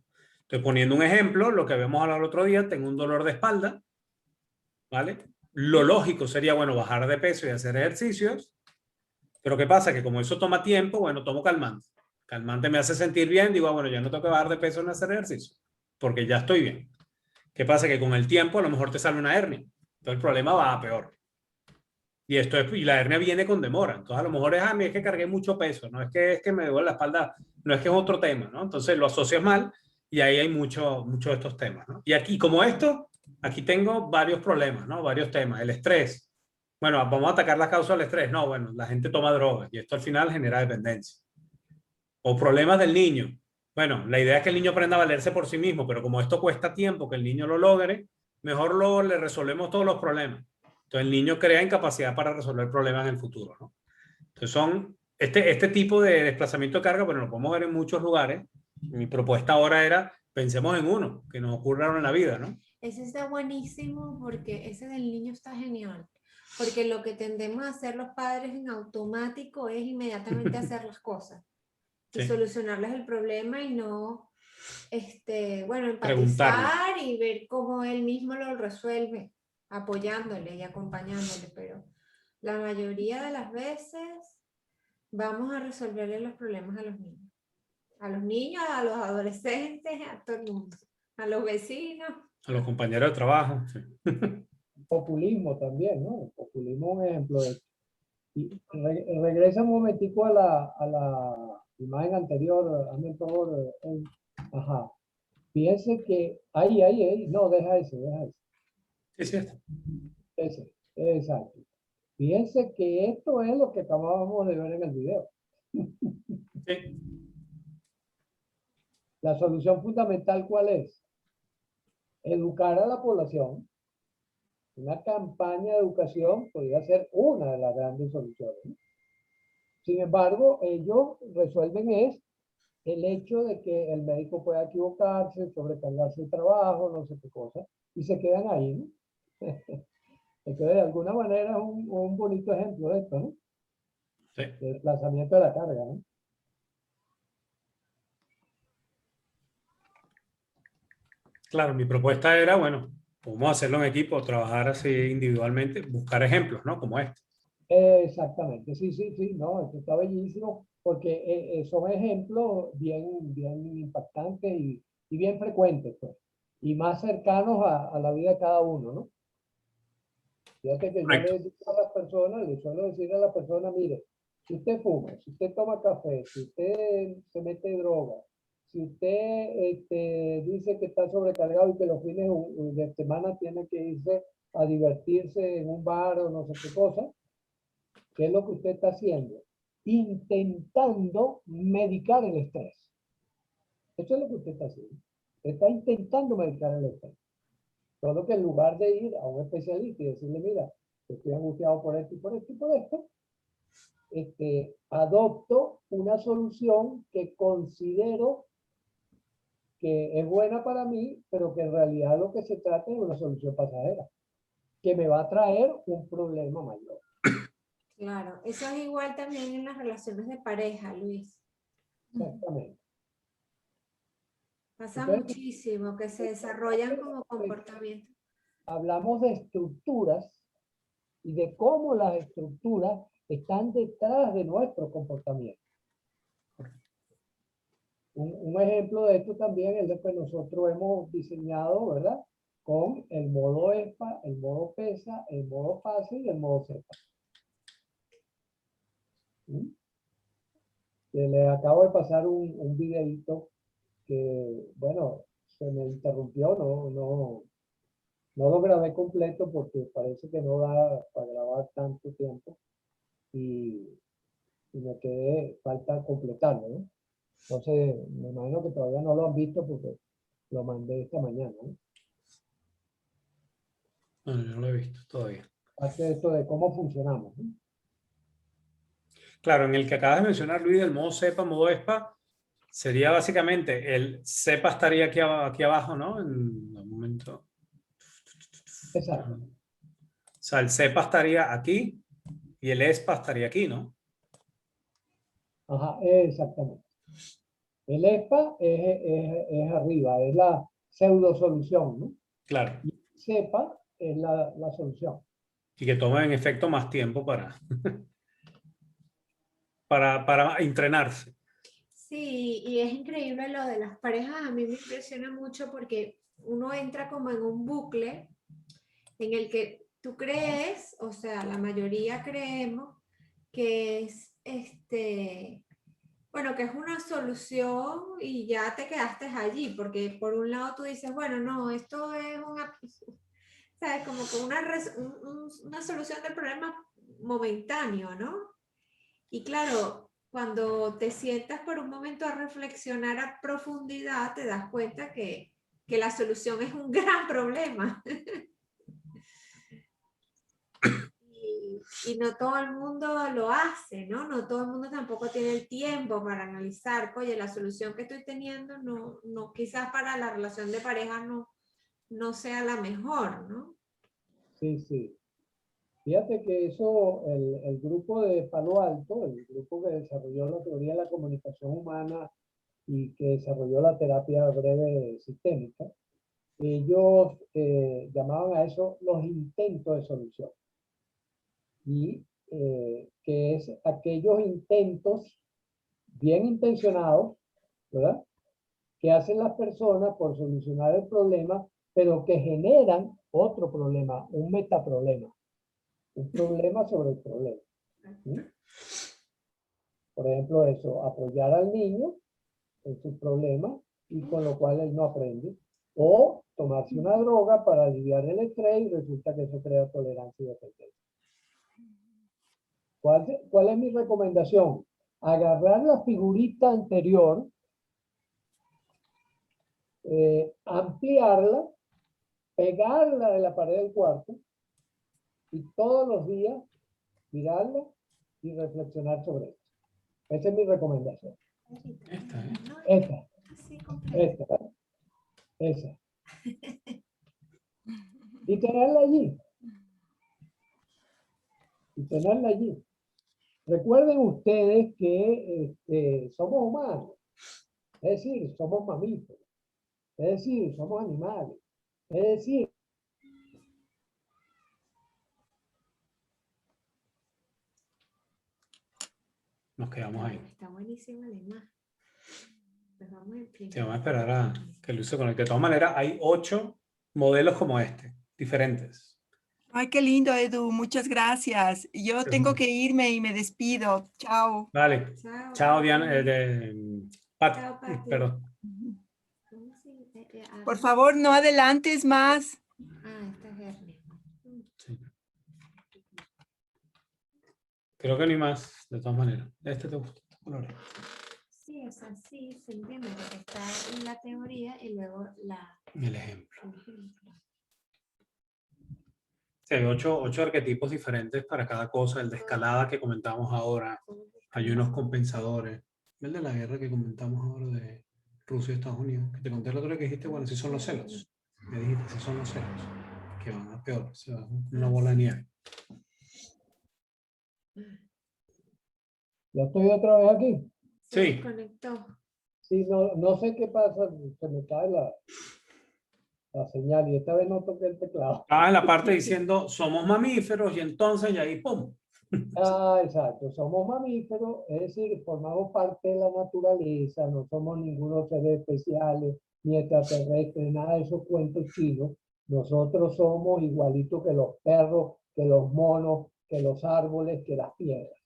Estoy poniendo un ejemplo, lo que habíamos hablado el otro día, tengo un dolor de espalda, ¿vale? Lo lógico sería, bueno, bajar de peso y hacer ejercicios, pero ¿qué pasa? Que como eso toma tiempo, bueno, tomo calmante. Calmante me hace sentir bien, digo, bueno, ya no tengo que bajar de peso en hacer ejercicio, porque ya estoy bien. ¿Qué pasa? Que con el tiempo a lo mejor te sale una hernia, entonces el problema va a peor. Y la hernia viene con demora, entonces a lo mejor es a mí es que cargué mucho peso, no es que me duele la espalda, no es que es otro tema, ¿no? Entonces lo asocias mal y ahí hay mucho de estos temas, ¿no? Y aquí, como esto, aquí tengo varios problemas, ¿no? Varios temas. El estrés. Bueno, vamos a atacar la causa del estrés. No, bueno, la gente toma drogas y esto al final genera dependencia. O problemas del niño. Bueno, la idea es que el niño aprenda a valerse por sí mismo, pero como esto cuesta tiempo que el niño lo logre, mejor luego le resolvemos todos los problemas. Entonces el niño crea incapacidad para resolver problemas en el futuro, ¿no? Entonces son este tipo de desplazamiento de carga, bueno, lo podemos ver en muchos lugares. Mi propuesta ahora era, pensemos en uno, que nos ocurra ahora en la vida, ¿no? Ese está buenísimo porque ese del niño está genial. Porque lo que tendemos a hacer los padres en automático es inmediatamente hacer las cosas y Sí. solucionarles el problema y no, bueno, Preguntarle. empatizar y ver cómo él mismo lo resuelve, apoyándole y acompañándole. Pero la mayoría de las veces vamos a resolverle los problemas a los niños. A los niños, a los adolescentes, a todo el mundo, a los vecinos. A los compañeros de trabajo. Sí. Populismo también, ¿no? El populismo es un ejemplo de esto. Y regresa un momentico a la imagen anterior, hazme el favor. Ajá. Fíjense que ahí, no, deja ese. Sí, es cierto. Ese, exacto. Fíjense que esto es lo que acabábamos de ver en el video. Sí. La solución fundamental, ¿cuál es? Educar a la población. Una campaña de educación podría ser una de las grandes soluciones, ¿no? Sin embargo, ellos resuelven el hecho de que el médico pueda equivocarse, sobrecargarse el trabajo, no sé qué cosa, y se quedan ahí, ¿no? Entonces, de alguna manera es un bonito ejemplo de esto, ¿no? Sí. De desplazamiento de la carga, ¿no? Claro, mi propuesta era, bueno, podemos hacerlo en equipo, trabajar así individualmente, buscar ejemplos, ¿no? Como este. Exactamente, sí, no, esto está bellísimo porque son ejemplos bien impactantes y bien frecuentes, pues, y más cercanos a la vida de cada uno, ¿no? Fíjate que yo Correcto. le digo a las personas, le suelo decir a la persona, mire, si usted fuma, si usted toma café, si usted se mete droga, si usted dice que está sobrecargado y que los fines de semana tiene que irse a divertirse en un bar o no sé qué cosa, ¿qué es lo que usted está haciendo? Intentando medicar el estrés. Eso es lo que usted está haciendo. Está intentando medicar el estrés. Solo que en lugar de ir a un especialista y decirle, mira, estoy angustiado por esto y por esto y por esto, adopto una solución que considero que es buena para mí, pero que en realidad lo que se trata es de una solución pasajera, que me va a traer un problema mayor. Claro, eso es igual también en las relaciones de pareja, Luis. Exactamente. Pasa Entonces, muchísimo que se desarrollan como comportamientos. hablamos de estructuras y de cómo las estructuras están detrás de nuestro comportamiento. Un ejemplo de esto también es lo que nosotros hemos diseñado, ¿verdad? Con el modo ESPA, el modo PESA, el modo FASE y el modo ZEPA. Les acabo de pasar un videito que, bueno, se me interrumpió, no lo grabé completo porque parece que no da para grabar tanto tiempo y me quedé, falta completarlo, ¿no? Entonces, me imagino que todavía no lo han visto porque lo mandé esta mañana, ¿no? No, yo no lo he visto todavía. Parte de esto de cómo funcionamos, ¿no? Claro, en el que acabas de mencionar, Luis, del modo cepa, modo ESPA, sería básicamente el cepa estaría aquí abajo, ¿no? En un momento. Exacto. O sea, el cepa estaría aquí y el ESPA estaría aquí, ¿no? Ajá, exactamente. El ESPA es arriba, es la pseudo solución, ¿no? Claro. Y CEPA es la solución. Y que toma en efecto más tiempo para entrenarse. Sí, y es increíble lo de las parejas, a mí me impresiona mucho porque uno entra como en un bucle en el que tú crees, o sea, la mayoría creemos que es bueno, que es una solución y ya te quedaste allí, porque por un lado tú dices, bueno, no, esto es ¿sabes? Como que una solución del problema momentáneo, ¿no? Y claro, cuando te sientas por un momento a reflexionar a profundidad, te das cuenta que la solución es un gran problema. Y no todo el mundo lo hace, ¿no? No todo el mundo tampoco tiene el tiempo para analizar, oye, la solución que estoy teniendo no quizás para la relación de pareja no sea la mejor, ¿no? Sí, sí. Fíjate que eso, el grupo de Palo Alto, el grupo que desarrolló la teoría de la comunicación humana y que desarrolló la terapia breve sistémica, ellos llamaban a eso los intentos de solución. Y que es aquellos intentos bien intencionados, ¿verdad? Que hacen las personas por solucionar el problema, pero que generan otro problema, un metaproblema. Un problema sobre el problema. ¿Sí? Por ejemplo, eso, apoyar al niño en sus problemas y con lo cual él no aprende. O tomarse una droga para aliviar el estrés y resulta que eso crea tolerancia y dependencia. ¿Cuál es mi recomendación? Agarrar la figurita anterior, ampliarla, pegarla de la pared del cuarto y todos los días mirarla y reflexionar sobre esto. Esa es mi recomendación. Esta. Esa. Y tenerla allí. Recuerden ustedes que somos humanos. Es decir, somos mamíferos. Es decir, somos animales. Es decir, Nos quedamos ahí. Está buenísima la imagen. Pues vamos a imprimir. Sí, vamos a esperar a que Luis se conecte. De todas maneras, hay 8 modelos como este, diferentes. Ay, qué lindo, Edu. Muchas gracias. Yo tengo que irme y me despido. Chao. Vale. Chao, Chao, Diana. Pati. Chao, Pati. Perdón. Por favor, no adelantes más. Esta es hernia. Sí. Creo que ni más, de todas maneras. Este te gusta. Sí, o sea, sí, se entiende porque está en la teoría y luego El ejemplo. el ejemplo. Sí, hay 8 arquetipos diferentes para cada cosa. El de escalada que comentamos ahora. Hay unos compensadores. El de la guerra que comentamos ahora de Rusia y Estados Unidos. Que te conté el otro día que dijiste, bueno, si son los celos. Me dijiste, si son los celos. Que van a peor. Se va una bola de nieve. ya estoy otra vez aquí. Se Sí. desconectó. Sí, no sé qué pasa, se me cae la señal y esta vez no toqué el teclado. Estaba en la parte diciendo, somos mamíferos y entonces, y ahí, ¡pum! Ah, exacto, somos mamíferos, es decir, formamos parte de la naturaleza, no somos ningunos seres especiales, ni extraterrestres, nada de esos cuentos chinos. Nosotros somos igualitos que los perros, que los monos, que los árboles, que las piedras.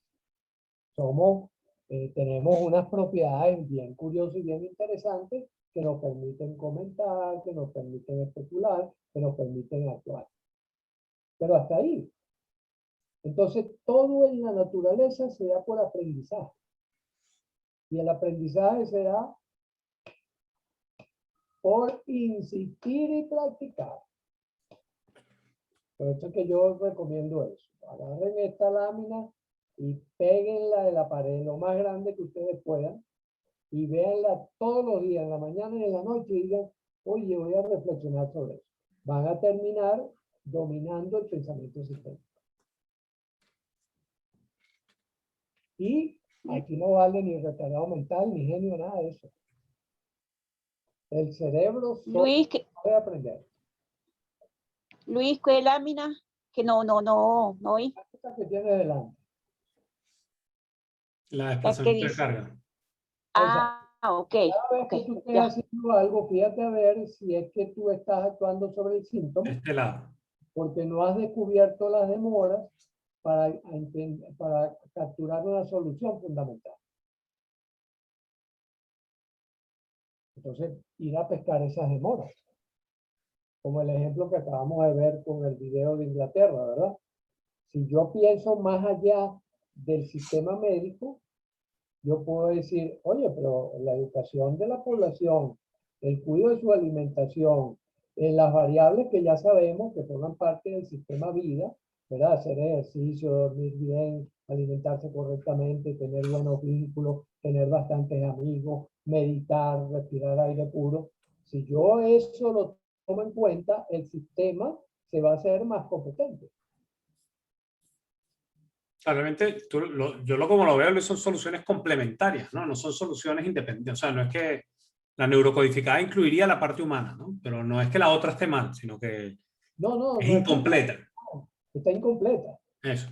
Tenemos unas propiedades bien curiosas y bien interesantes que nos permiten comentar, que nos permiten especular, que nos permiten actuar. Pero hasta ahí. Entonces, todo en la naturaleza se da por aprendizaje. Y el aprendizaje se da por insistir y practicar. Por eso es que yo recomiendo eso. Agarren esta lámina y péguenla de la pared lo más grande que ustedes puedan y véanla todos los días, en la mañana y en la noche, y digan, oye, voy a reflexionar sobre eso. Van a terminar dominando el pensamiento sistémico. Y aquí no vale ni retardado mental, ni genio, nada de eso. El cerebro solo Luis, puede aprender. Luis, ¿qué lámina? Que no oí. Esta que tiene delante. La La que desplazamiento de dice. carga. Ok, Cada vez que ok, tú estés ya. haciendo algo, fíjate a ver si es que tú estás actuando sobre el síntoma, De este lado. porque no has descubierto las demoras para capturar una solución fundamental. Entonces, ir a pescar esas demoras. Como el ejemplo que acabamos de ver con el video de Inglaterra, ¿verdad? Si yo pienso más allá del sistema médico, yo puedo decir, oye, pero la educación de la población, el cuidado de su alimentación, las variables que ya sabemos que forman parte del sistema vida, ¿verdad? Hacer ejercicio, dormir bien, alimentarse correctamente, tener buenos vínculos, tener bastantes amigos, meditar, respirar aire puro. Si yo eso lo tomo en cuenta, el sistema se va a hacer más competente. O sea, realmente, como lo veo, son soluciones complementarias, ¿no? No son soluciones independientes. O sea, no es que la neurocodificada incluiría la parte humana, ¿no? Pero no es que la otra esté mal, sino que No es es que incompleta. está incompleta. Eso.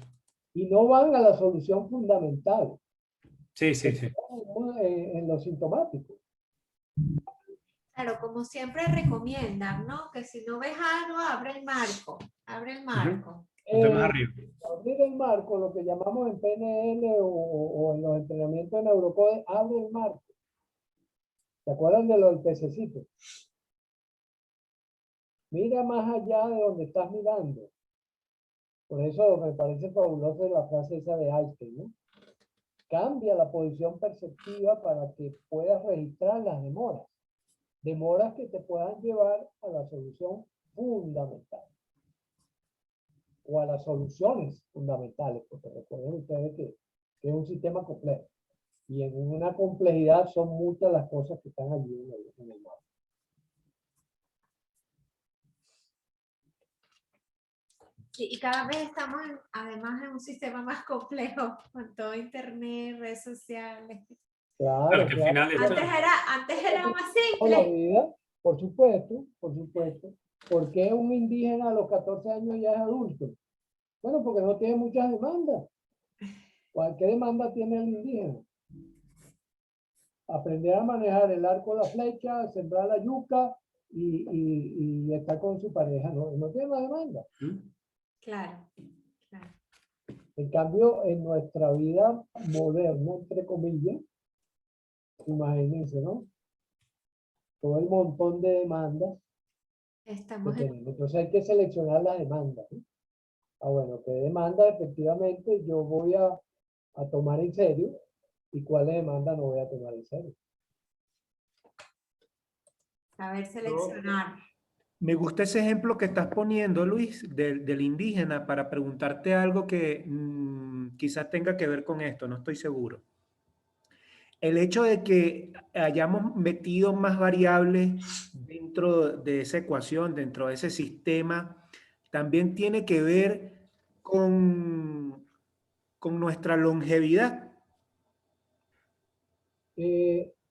Y no van a la solución fundamental. Sí. En lo sintomático. Claro, como siempre recomiendan, ¿no? Que si no ves algo, abre el marco. Abre el marco. Ponte más arriba. Abrir el marco, lo que llamamos en PNL o en los entrenamientos de neurocode, abre el marco. ¿Se acuerdan de lo del pececito? Mira más allá de donde estás mirando. Por eso me parece fabulosa la frase esa de Einstein, ¿no? Cambia la posición perceptiva para que puedas registrar las demoras. Demoras que te puedan llevar a la solución fundamental. O a las soluciones fundamentales, porque recuerden ustedes que es un sistema complejo. Y en una complejidad son muchas las cosas que están allí en el mapa. Y cada vez estamos, además, en un sistema más complejo, con todo internet, redes sociales. Claro, Que al final Antes era más la simple. vida, por supuesto. ¿Por qué un indígena a los 14 años ya es adulto? Bueno, porque no tiene muchas demandas. ¿Qué demanda tiene el indígena? Aprender a manejar el arco, la flecha, sembrar la yuca y estar con su pareja. No tiene más demanda. Claro. En cambio, en nuestra vida moderna, entre comillas, imagínense, ¿no? Todo el montón de demandas que tenemos. Entonces hay que seleccionar las demandas, ¿no? Bueno, ¿qué demanda efectivamente yo voy a tomar en serio y cuáles demandas no voy a tomar en serio? Saber seleccionar. Me gusta ese ejemplo que estás poniendo, Luis, del indígena, para preguntarte algo que quizás tenga que ver con esto, no estoy seguro. El hecho de que hayamos metido más variables dentro de esa ecuación, dentro de ese sistema, también tiene que ver con nuestra longevidad.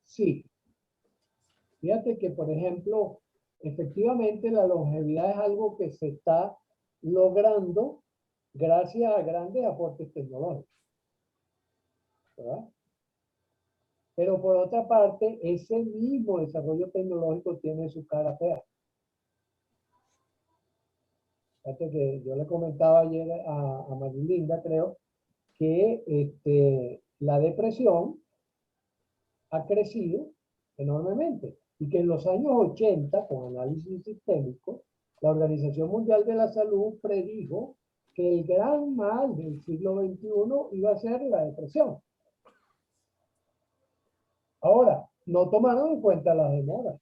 Sí. Fíjate que, por ejemplo, efectivamente la longevidad es algo que se está logrando gracias a grandes aportes tecnológicos, ¿verdad? Pero por otra parte, ese mismo desarrollo tecnológico tiene su cara fea. Fíjate que yo le comentaba ayer a Marilinda, creo, que la depresión ha crecido enormemente y que en los años 80, con análisis sistémico, la Organización Mundial de la Salud predijo que el gran mal del siglo XXI iba a ser la depresión. Ahora, no tomaron en cuenta las demoras.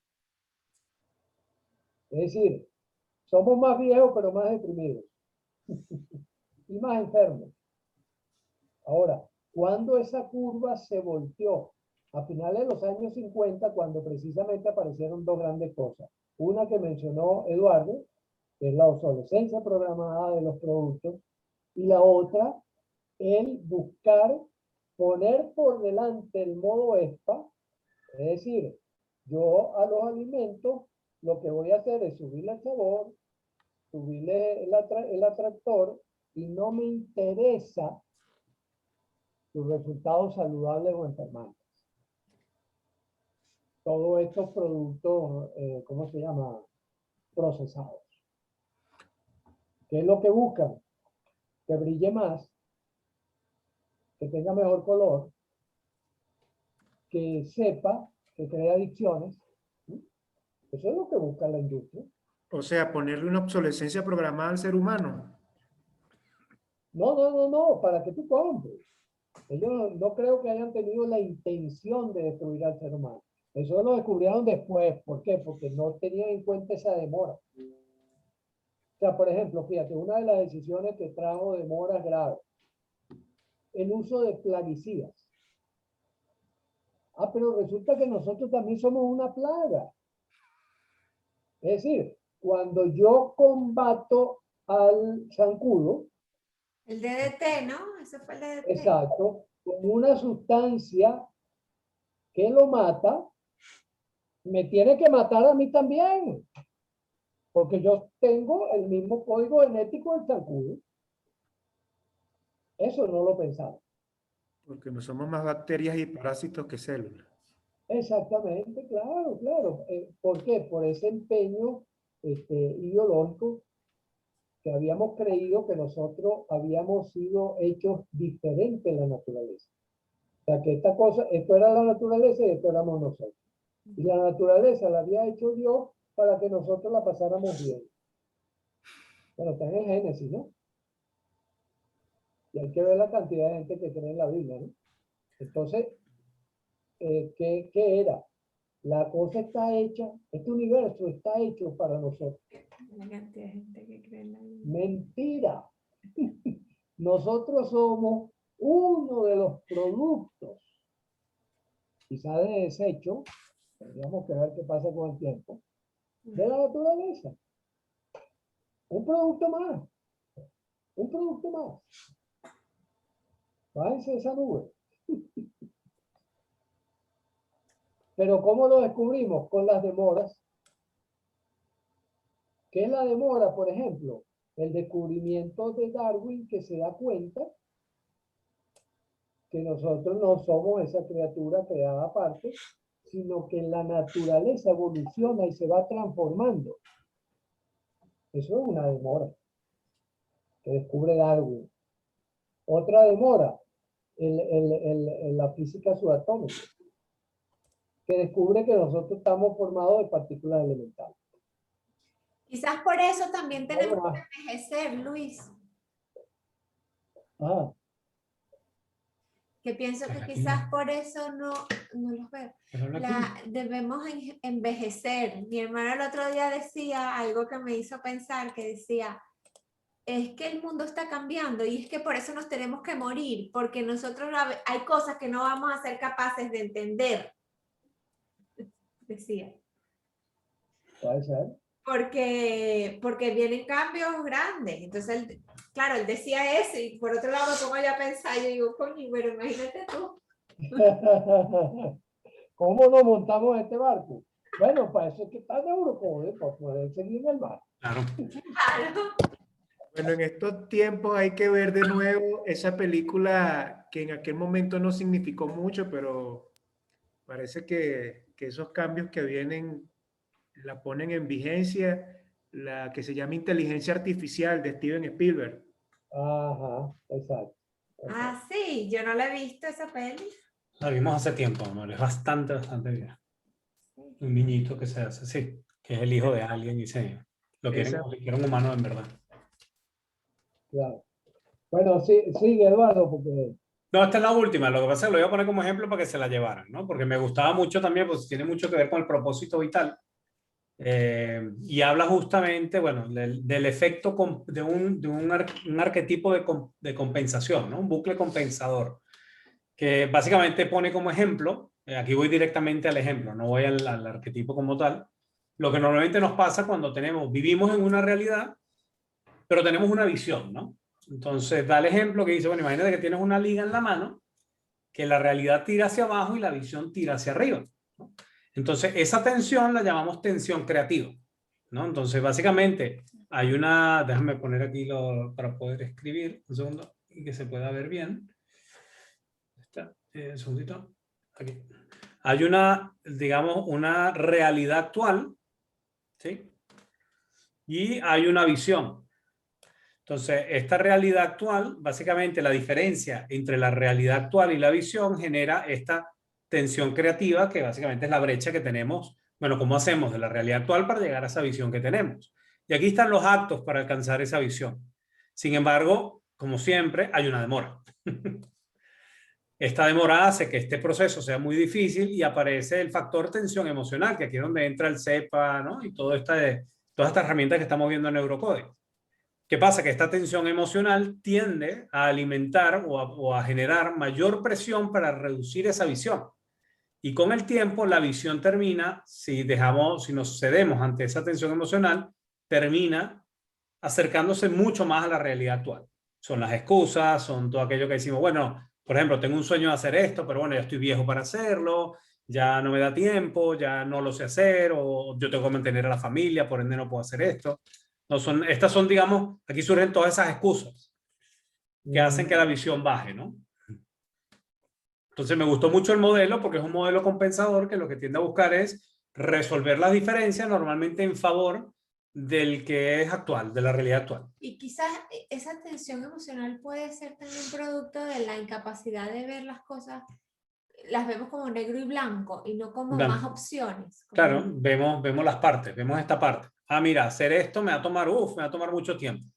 Es decir, somos más viejos pero más deprimidos y más enfermos. Ahora, cuando esa curva se volteó a finales de los años 50, cuando precisamente aparecieron dos grandes cosas. Una que mencionó Eduardo, que es la obsolescencia programada de los productos, y la otra, el buscar poner por delante el modo ESPA, es decir, Yo a los alimentos lo que voy a hacer es subirle el sabor, subirle el atractor, y no me interesa sus resultados saludables o enfermantes. Todos estos productos, ¿cómo se llama? Procesados. ¿Qué es lo que buscan? Que brille más, que tenga mejor color, que sepa, que crea adicciones. ¿Sí? Eso es lo que busca la industria. O sea, ponerle una obsolescencia programada al ser humano. No, para que tú compres. Ellos no creo que hayan tenido la intención de destruir al ser humano. Eso lo descubrieron después. ¿Por qué? Porque no tenían en cuenta esa demora. O sea, por ejemplo, fíjate, una de las decisiones que trajo demoras graves, el uso de plaguicidas. Ah, pero resulta que nosotros también somos una plaga. Es decir, cuando yo combato al zancudo, El DDT, ¿no? Ese fue el DDT. exacto, con una sustancia que lo mata, me tiene que matar a mí también. Porque yo tengo el mismo código genético del zancudo. Eso no lo pensaba. Porque no somos más bacterias y parásitos que células. Exactamente, claro, claro. ¿Por qué? Por ese empeño ideológico que habíamos creído que nosotros habíamos sido hechos diferentes en la naturaleza. O sea, que esta cosa, esto era la naturaleza y esto éramos nosotros. Y la naturaleza la había hecho Dios para que nosotros la pasáramos bien. Bueno, está en el Génesis, ¿no? Y hay que ver la cantidad de gente que cree en la Biblia, ¿no? Entonces, ¿qué era? La cosa está hecha, este universo está hecho para nosotros. La cantidad de gente que cree en la Biblia. Mentira. Nosotros somos uno de los productos, quizá de desecho, tendríamos que ver qué pasa con el tiempo, de la naturaleza. Un producto más. Un producto más. Bájense de esa nube. Pero ¿cómo lo descubrimos? Con las demoras. ¿Qué es la demora? Por ejemplo, el descubrimiento de Darwin, que se da cuenta que nosotros no somos esa criatura creada aparte, sino que la naturaleza evoluciona y se va transformando. Eso es una demora que descubre Darwin. Otra demora, la física subatómica, que descubre que nosotros estamos formados de partículas elementales. Quizás por eso también tenemos Bueno, que envejecer, Luis. ah, Que pienso que Aquí quizás no. por eso no los veo. Pero habla aquí. Debemos envejecer. Mi hermano el otro día decía algo que me hizo pensar, que decía, es que el mundo está cambiando y es que por eso nos tenemos que morir, porque nosotros hay cosas que no vamos a ser capaces de entender. Decía. puede ser. Porque vienen cambios grandes. Entonces, claro, él decía eso y por otro lado me pongo yo a pensar y yo digo, coño, pero imagínate tú. ¿Cómo nos montamos en este barco? Bueno, para eso es que está Neurocode, para poder seguir en el mar. Claro. Claro. Bueno, en estos tiempos hay que ver de nuevo esa película que en aquel momento no significó mucho, pero parece que esos cambios que vienen la ponen en vigencia, la que se llama Inteligencia Artificial de Steven Spielberg. Ajá, exacto. Ah, sí, yo no la he visto esa peli. La vimos hace tiempo, amor. Es bastante bien. Un niñito que se hace así, que es el hijo de alguien y lo quieren Esa- como si fuera un humano en verdad. Claro. Bueno, sí, sigue Eduardo, porque No, esta es la última. Lo que pasa es que lo voy a poner como ejemplo para que se la llevaran, ¿no? Porque me gustaba mucho también, pues tiene mucho que ver con el propósito vital. Y habla justamente, bueno, del efecto de un arquetipo de compensación, ¿no? Un bucle compensador, que básicamente pone como ejemplo, aquí voy directamente al ejemplo, no voy al arquetipo como tal, lo que normalmente nos pasa cuando vivimos en una realidad, pero tenemos una visión, ¿no? Entonces da el ejemplo que dice, bueno, imagínate que tienes una liga en la mano, que la realidad tira hacia abajo y la visión tira hacia arriba, ¿no? Entonces, esa tensión la llamamos tensión creativa, ¿no? Entonces, básicamente, hay una, déjame poner aquí para poder escribir, un segundo, y que se pueda ver bien. Está, un segundito, aquí. Hay una, digamos, una realidad actual, ¿sí? Y hay una visión. Entonces, esta realidad actual, básicamente la diferencia entre la realidad actual y la visión genera esta tensión creativa, que básicamente es la brecha que tenemos. Bueno, ¿cómo hacemos de la realidad actual para llegar a esa visión que tenemos? Y aquí están los actos para alcanzar esa visión. Sin embargo, como siempre, hay una demora. Esta demora hace que este proceso sea muy difícil y aparece el factor tensión emocional, que aquí es donde entra el CEPA, ¿no? Y todas estas herramientas que estamos viendo en Neurocode. ¿Qué pasa? Que esta tensión emocional tiende a alimentar o a generar mayor presión para reducir esa visión. Y con el tiempo la visión termina, si nos cedemos ante esa tensión emocional, termina acercándose mucho más a la realidad actual. Son las excusas, son todo aquello que decimos, bueno, por ejemplo, tengo un sueño de hacer esto, pero bueno, ya estoy viejo para hacerlo, ya no me da tiempo, ya no lo sé hacer, o yo tengo que mantener a la familia, por ende no puedo hacer esto. No estas son, digamos, aquí surgen todas esas excusas que hacen que la visión baje, ¿no? Entonces me gustó mucho el modelo porque es un modelo compensador que lo que tiende a buscar es resolver las diferencias normalmente en favor del que es actual, de la realidad actual. Y quizás esa tensión emocional puede ser también producto de la incapacidad de ver las cosas, las vemos como negro y blanco y no como Blanco. más opciones. Claro, vemos las partes, vemos esta parte. Ah, mira, hacer esto me va a tomar mucho tiempo.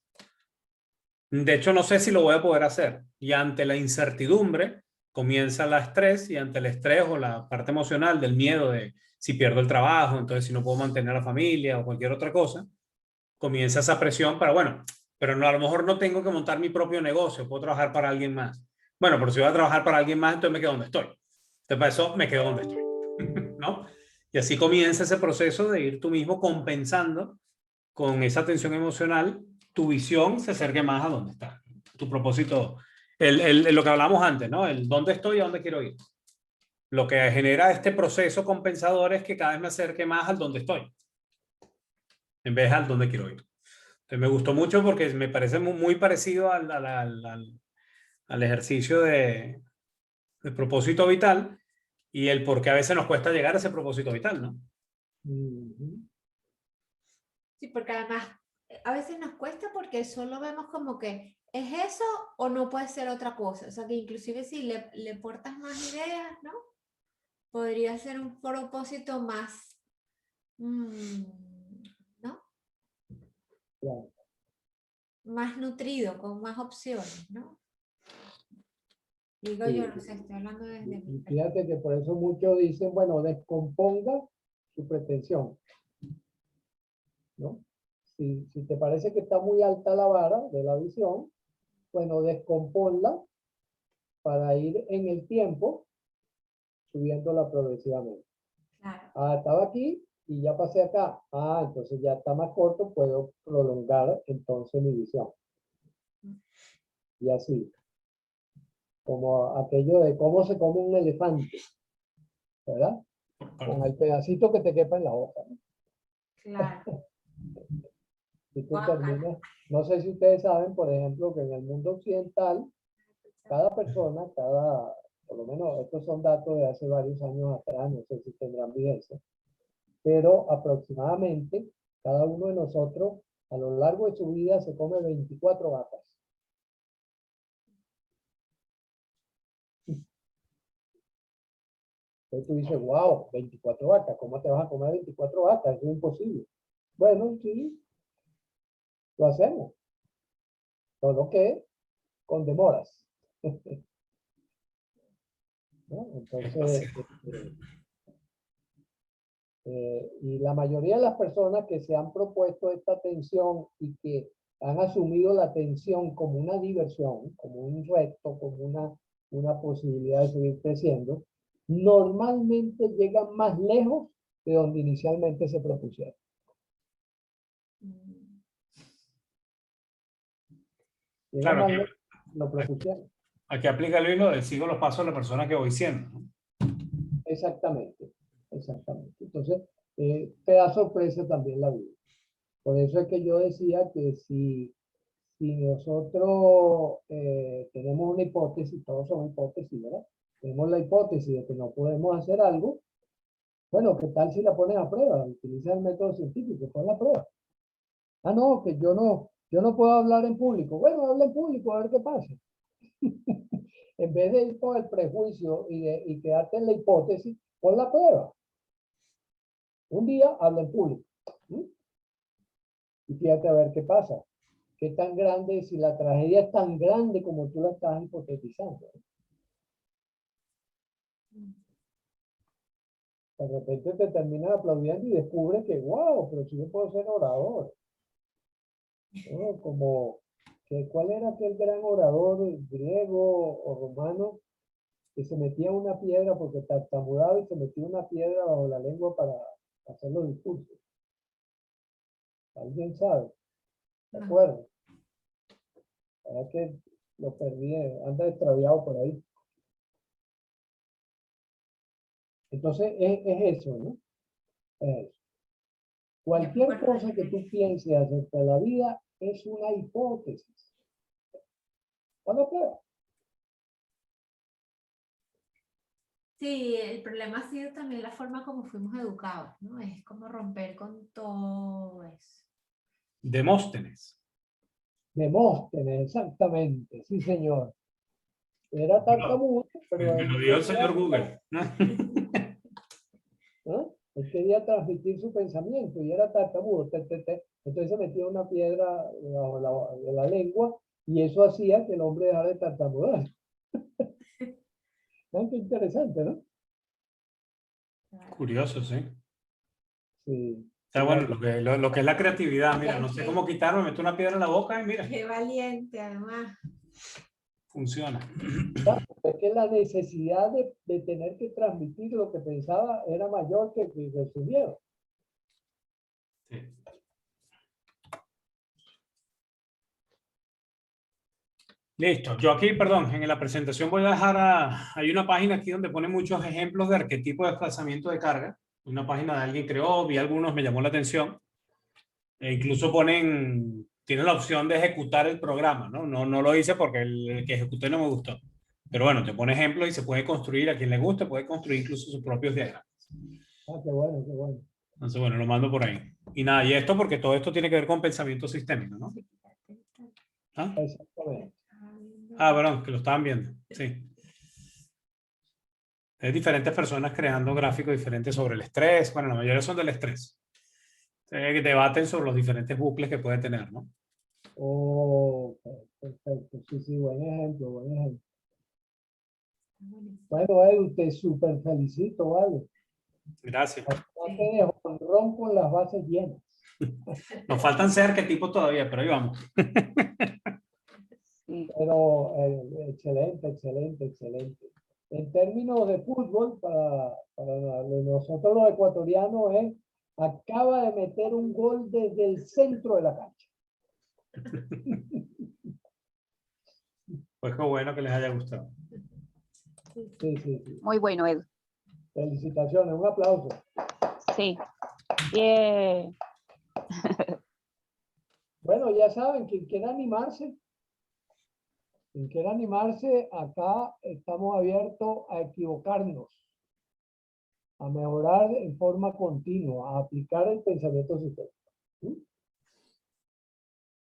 De hecho, no sé si lo voy a poder hacer. Y ante la incertidumbre comienza el estrés, y ante el estrés o la parte emocional del miedo de si pierdo el trabajo, entonces si no puedo mantener a la familia o cualquier otra cosa, comienza esa presión para, bueno, pero no, a lo mejor no tengo que montar mi propio negocio, puedo trabajar para alguien más. Bueno, pero si voy a trabajar para alguien más, entonces me quedo donde estoy. Entonces para eso me quedo donde estoy, ¿no? Y así comienza ese proceso de ir tú mismo compensando con esa tensión emocional, tu visión se acerque más a donde está, tu propósito, lo que hablamos antes, ¿no? El dónde estoy y a dónde quiero ir. Lo que genera este proceso compensador es que cada vez me acerque más al dónde estoy, en vez de al dónde quiero ir. Entonces me gustó mucho porque me parece muy parecido al ejercicio de propósito vital y el por qué a veces nos cuesta llegar a ese propósito vital, ¿no? Sí, porque además a veces nos cuesta porque solo vemos como que es eso o no puede ser otra cosa. O sea que inclusive si le portas más ideas, ¿no? Podría ser un propósito más, ¿no? Claro. Más nutrido, con más opciones, ¿no? Digo Sí. yo, no sé, estoy hablando desde mi Y perspectiva. fíjate que por eso muchos dicen, bueno, descomponga su pretensión, ¿no? Si te parece que está muy alta la vara de la visión, bueno, descomponla para ir en el tiempo subiéndola progresivamente. Claro. Ah, estaba aquí y ya pasé acá. Ah, entonces ya está más corto, puedo prolongar entonces mi visión. Y así. Como aquello de cómo se come un elefante, ¿verdad? Con el pedacito que te quepa en la boca, ¿no? Claro. Si tú terminas, no sé si ustedes saben, por ejemplo, que en el mundo occidental, cada persona, por lo menos estos son datos de hace varios años atrás, no sé si tendrán vigencia, pero aproximadamente cada uno de nosotros a lo largo de su vida se come 24 vacas. Entonces tú dices, wow, 24 vacas, ¿cómo te vas a comer 24 vacas? Eso es imposible. Bueno, sí, lo hacemos. Solo que con demoras. ¿No? Entonces, y la mayoría de las personas que se han propuesto esta tensión y que han asumido la tensión como una diversión, como un reto, como una posibilidad de seguir creciendo, normalmente llegan más lejos de donde inicialmente se propusieron. Llegan Claro, más lejos, lo propusieron. aquí aplica el hilo del sigo los pasos de la persona que voy siendo, ¿no? Exactamente. Exactamente. Entonces, te da sorpresa también la vida. Por eso es que yo decía que si nosotros tenemos una hipótesis, todos son hipótesis, ¿verdad? Tenemos la hipótesis de que no podemos hacer algo, bueno, ¿qué tal si la pones a prueba? Utiliza el método científico, pon la prueba. Ah, no, que yo no puedo hablar en público. Bueno, habla en público, a ver qué pasa. En vez de ir con el prejuicio y quedarte en la hipótesis, pon la prueba. Un día habla en público. ¿Sí? Y fíjate a ver qué pasa. Qué tan grande, si la tragedia es tan grande como tú la estás hipotetizando. De repente te terminas aplaudiendo y descubres que, wow, pero si yo puedo ser orador. ¿No? Como, ¿cuál era aquel gran orador griego o romano que se metía una piedra porque tartamudeaba y se metía una piedra bajo la lengua para hacer los discursos? ¿Alguien sabe? ¿De acuerdo? Es que lo perdí, anda extraviado por ahí. Entonces, es eso, ¿no? Es eso. Cualquier cosa que tú pienses acerca de la vida es una hipótesis. ¿Cuándo queda? Sí, el problema ha sido también la forma como fuimos educados, ¿no? Es como romper con todo eso. Demóstenes. Demóstenes, exactamente, sí señor. Era tartamudo, pero Me lo dio el señor Google. ¿no? Él quería transmitir su pensamiento y era tartamudo. Entonces se metía una piedra bajo la lengua y eso hacía que el hombre dejara de tartamudear. Qué interesante, ¿no? Curioso, sí. Sí. Está bueno, lo que es la creatividad, mira, no sé cómo quitarme, meto una piedra en la boca y mira, Qué valiente, además. funciona. Es que la necesidad de tener que transmitir lo que pensaba era mayor que su miedo. Sí. Listo, yo aquí, perdón, en la presentación voy a dejar, hay una página aquí donde pone muchos ejemplos de arquetipo de desplazamiento de carga. Una página de alguien creó, vi algunos, me llamó la atención. E incluso tiene la opción de ejecutar el programa, ¿no? No lo hice porque el que ejecuté no me gustó. Pero bueno, te pone ejemplos y se puede construir, a quien le guste, puede construir incluso sus propios diagramas. Ah, qué bueno, qué bueno. Entonces, bueno, lo mando por ahí. Y nada, y esto porque todo esto tiene que ver con pensamiento sistémico, ¿no? ¿Ah? Exactamente. Perdón, que lo estaban viendo. Sí. Hay diferentes personas creando gráficos diferentes sobre el estrés. Bueno, la mayoría son del estrés. Que debaten sobre los diferentes bucles que puede tener, ¿no? Oh, perfecto. Sí, sí, buen ejemplo, buen ejemplo. Bueno, Edu, te súper felicito, ¿vale? Gracias. Bastante de jonrón con las bases llenas. Nos faltan ser arquetipos todavía, pero ahí vamos. Pero excelente, excelente, excelente. En términos de fútbol, para nosotros los ecuatorianos, acaba de meter un gol desde el centro de la cancha. Pues qué bueno que les haya gustado. Sí, sí, sí. Muy bueno, Edu. Felicitaciones, un aplauso. Sí. Bien. Bueno, ya saben, quien quiera animarse, acá estamos abiertos a equivocarnos, a mejorar en forma continua, a aplicar el pensamiento sistémico. ¿Sí?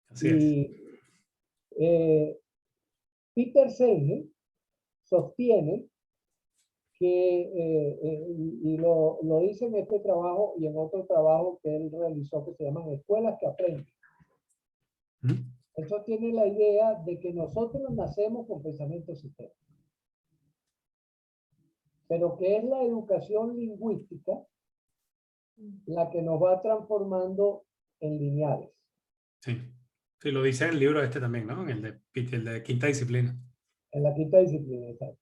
Así es. Y Peter Senge sostiene que, y lo dice en este trabajo y en otro trabajo que él realizó que se llaman escuelas que aprenden. Eso tiene la idea de que nosotros nacemos con pensamiento sistémico, pero que es la educación lingüística la que nos va transformando en lineales. Sí. Sí, lo dice en el libro este también, ¿no? En el de quinta disciplina. En la quinta disciplina, exacto.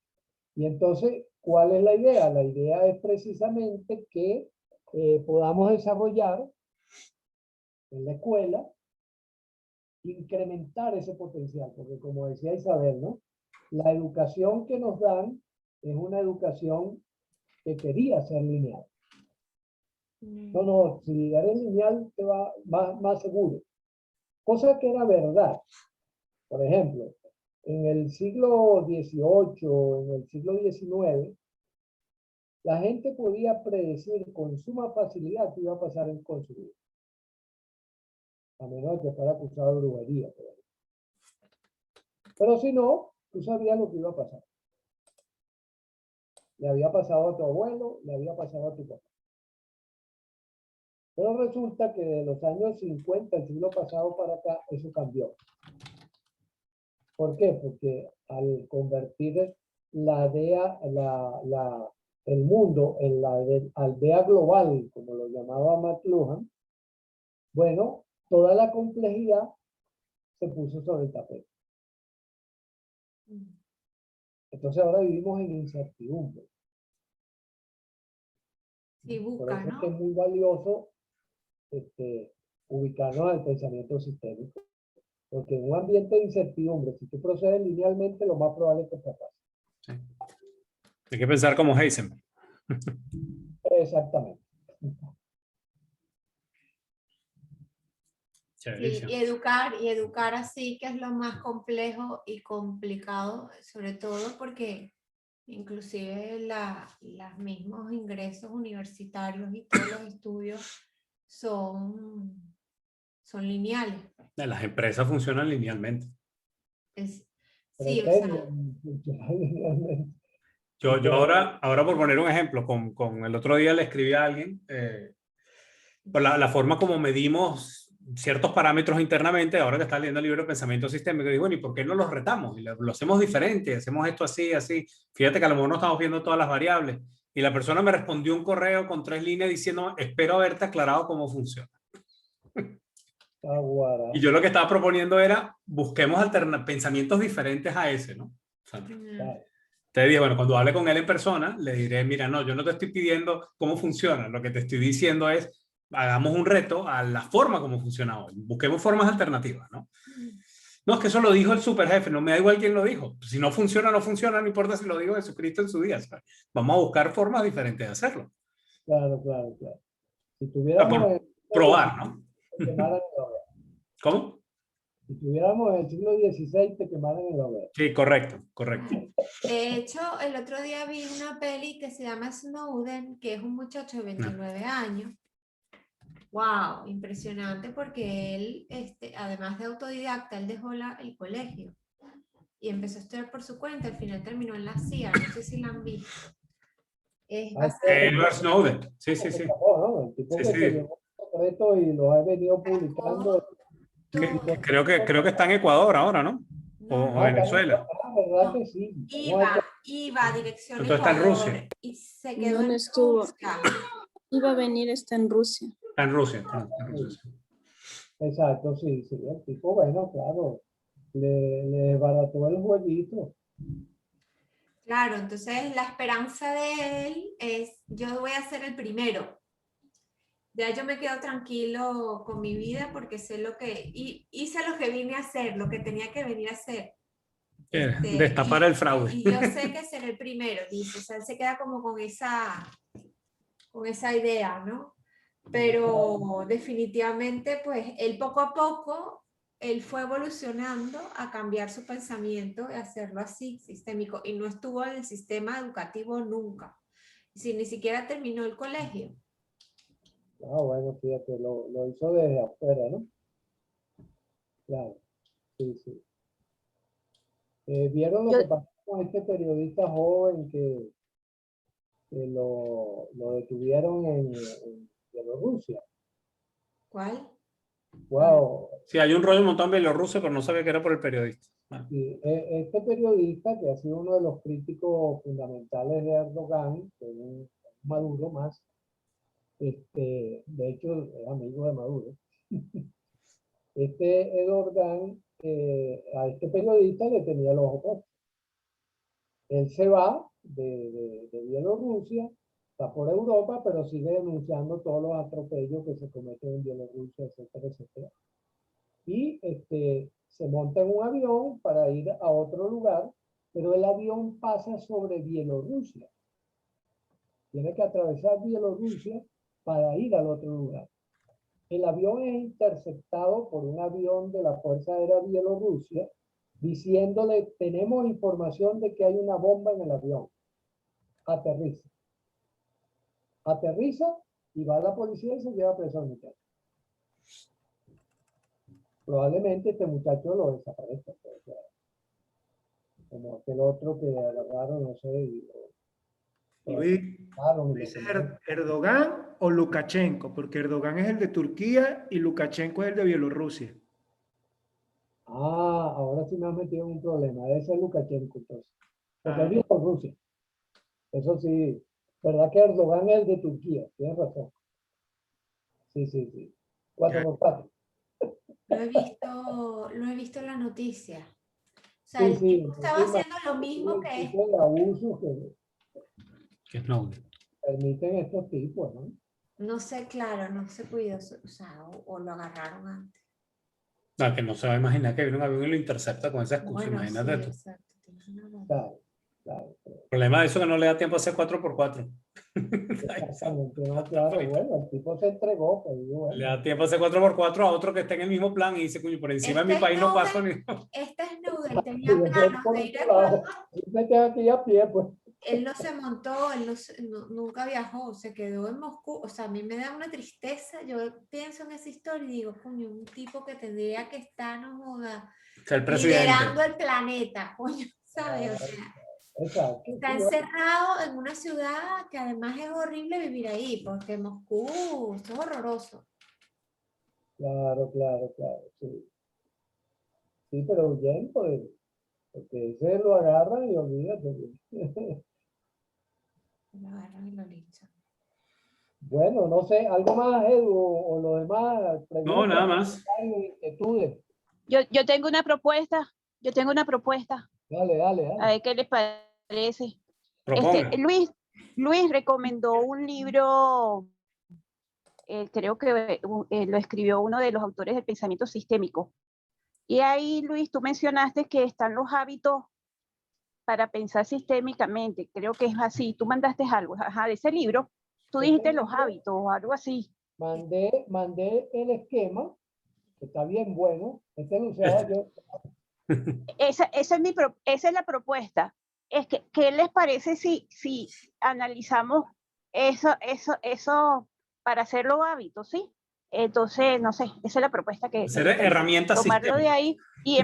Y entonces, ¿cuál es la idea? La idea es precisamente que podamos desarrollar en la escuela, incrementar ese potencial, porque como decía Isabel, ¿no? La educación que nos dan es una educación que quería ser lineal. No, no, si eres lineal te va más seguro. Cosa que era verdad. Por ejemplo, en el siglo XVIII, en el siglo XIX, la gente podía predecir con suma facilidad qué iba a pasar con su vida. A menos que fuera acusado de brujería. Pero si no, tú sabías lo que iba a pasar. Le había pasado a tu abuelo, le había pasado a tu papá. Pero resulta que de los años 50, el siglo pasado para acá, eso cambió. ¿Por qué? Porque al convertir el mundo en la aldea global, como lo llamaba McLuhan, bueno, toda la complejidad se puso sobre el tapete. Entonces ahora vivimos en incertidumbre. Y Por busca, eso es que es ¿no? muy valioso ubicarnos al pensamiento sistémico. Porque en un ambiente de incertidumbre, si tú procedes linealmente, lo más probable es que fracase. Sí. Hay que pensar como Heisenberg. Exactamente. Sí, Chéverísimo. y educar así, que es lo más complejo y complicado, sobre todo porque inclusive los mismos ingresos universitarios y todos los estudios son lineales. Las empresas funcionan linealmente. Sí, o sea, Pretenden funcionar linealmente. Yo ahora por poner un ejemplo, con el otro día le escribí a alguien, por la forma como medimos ciertos parámetros internamente, ahora que está leyendo el libro de Pensamiento Sistémico, digo, bueno, ¿y por qué no los retamos? Y lo hacemos diferente, hacemos esto así, así. Fíjate que a lo mejor no estamos viendo todas las variables. Y la persona me respondió un correo con 3 líneas diciendo, espero haberte aclarado cómo funciona. Y yo lo que estaba proponiendo era, busquemos pensamientos diferentes a ese, ¿no? Sandra. Te dije, bueno, cuando hable con él en persona, le diré, mira, no, yo no te estoy pidiendo cómo funciona, lo que te estoy diciendo es, hagamos un reto a la forma como funciona hoy, busquemos formas alternativas, ¿no? No, es que eso lo dijo el superjefe, no me da igual quién lo dijo. Si no funciona, no funciona, no importa si lo dijo Jesucristo en su día, ¿sabes? Vamos a buscar formas diferentes de hacerlo. Claro. Si tuviéramos probar, ¿no? ¿Cómo? Si tuviéramos en el siglo XVI, te quemaran el hogar. Sí, correcto. De hecho, el otro día vi una peli que se llama Snowden, que es un muchacho de 29 años. Wow, impresionante porque él, además de autodidacta, él dejó el colegio y empezó a estudiar por su cuenta. Al final terminó en la CIA, no sé si la han visto. Es Edward Snowden, sí. El tipo que se llevó el secreto y lo ha venido publicando. Creo que está en Ecuador ahora, ¿no? O Venezuela. ¿Verdad que sí? Iba a dirección Entonces está en Rusia. y se quedó en estuvo. Rusia. Iba a venir, está en Rusia. Está en Rusia. Exacto, sí. El tipo, bueno, claro, le barató el jueguito. Claro, entonces la esperanza de él es, yo voy a ser el primero. Ya yo me quedo tranquilo con mi vida porque sé hice lo que vine a hacer, lo que tenía que venir a hacer. Destapar el fraude. Y yo sé que seré el primero, dice, o sea, él se queda como con esa idea, ¿no? Pero definitivamente, pues, él poco a poco, él fue evolucionando a cambiar su pensamiento y hacerlo así, sistémico, y no estuvo en el sistema educativo nunca, si ni siquiera terminó el colegio. Bueno, fíjate, lo hizo desde afuera, ¿no? Claro, sí. ¿Vieron lo que pasó con este periodista joven que lo detuvieron en Bielorrusia? ¿Cuál? Wow. Sí, hay un rollo montón bielorruso, pero no sabía que era por el periodista. Sí, este periodista, que ha sido uno de los críticos fundamentales de Erdogan, que es un Maduro más, de hecho es amigo de Maduro. Erdogan, a este periodista le tenía los ojos puestos. Él se va de Bielorrusia, está por Europa, pero sigue denunciando todos los atropellos que se cometen en Bielorrusia, etcétera. Y se monta en un avión para ir a otro lugar, pero el avión pasa sobre Bielorrusia. Tiene que atravesar Bielorrusia para ir al otro lugar. El avión es interceptado por un avión de la Fuerza Aérea Bielorrusia diciéndole, tenemos información de que hay una bomba en el avión. Aterriza. Aterriza y va la policía y se lleva preso al muchacho. Probablemente este muchacho lo desaparezca. Pues, o sea, como aquel otro que agarraron, no sé, y Luis, ¿Luis es Erdogan o Lukashenko? Porque Erdogan es el de Turquía y Lukashenko es el de Bielorrusia. Ah, ahora sí me han metido en un problema. Debe ser Lukashenko, entonces. Porque Ah. es Bielorrusia. Eso sí. ¿Verdad que Erdogan es el de Turquía? Tienes razón. Sí, sí, sí. 4x4. Lo he visto en la noticia. O sea, Sí, el sí. tipo estaba haciendo lo mismo El que tipo de abusos que Snowden. permiten estos tipos, ¿no? no sé, claro, no se cuidó, o sea, o lo agarraron antes. No, que no se va a imaginar que viene un avión y lo intercepta con esa excusa, Bueno, imagínate sí, tú. exacto. Tienes una razón. Claro, claro. El problema de eso es que no le da tiempo a hacer 4x4. Exactamente, no, claro, bueno, el tipo se entregó, pues digo, Le bueno. da tiempo a hacer 4x4 a otro que esté en el mismo plan y dice, coño, por encima de mi país no paso ni... Este Snowden tenía Y después planos por de ir otro a lado, yo me quedé aquí a pie, pues. él no se montó, él nunca viajó, se quedó en Moscú. O sea, a mí me da una tristeza. Yo pienso en esa historia y digo, coño, un tipo que tendría que estar, no joda, Ser presidente. liderando el planeta, coño, ¿sabes? O sea, Exacto. está Sí, bueno, encerrado en una ciudad que además es horrible vivir ahí, porque Moscú es horroroso. claro, claro, claro, sí. Sí, pero huyendo, porque ese lo agarran y olvídate. Lo agarran y lo linchan. Bueno, no sé, algo más, Edu, o lo demás, No, nada preguntas, más. inquietudes. Yo tengo una propuesta. Dale, dale, A dale. ver qué les parece. Proponga. Luis recomendó un libro, creo que lo escribió uno de los autores del pensamiento sistémico. Y ahí, Luis, tú mencionaste que están los hábitos para pensar sistémicamente. Creo que es así. Tú mandaste algo, ajá, de ese libro. Tú dijiste los hábitos o algo así. Mandé el esquema, que está bien bueno. Este lo usaba yo. Esa es la propuesta. Es que, ¿qué les parece si analizamos eso para hacerlo hábito, sí? Entonces, no sé, esa es la propuesta que Ser yo tengo. herramientas Tomarlo de sistémicas. ahí y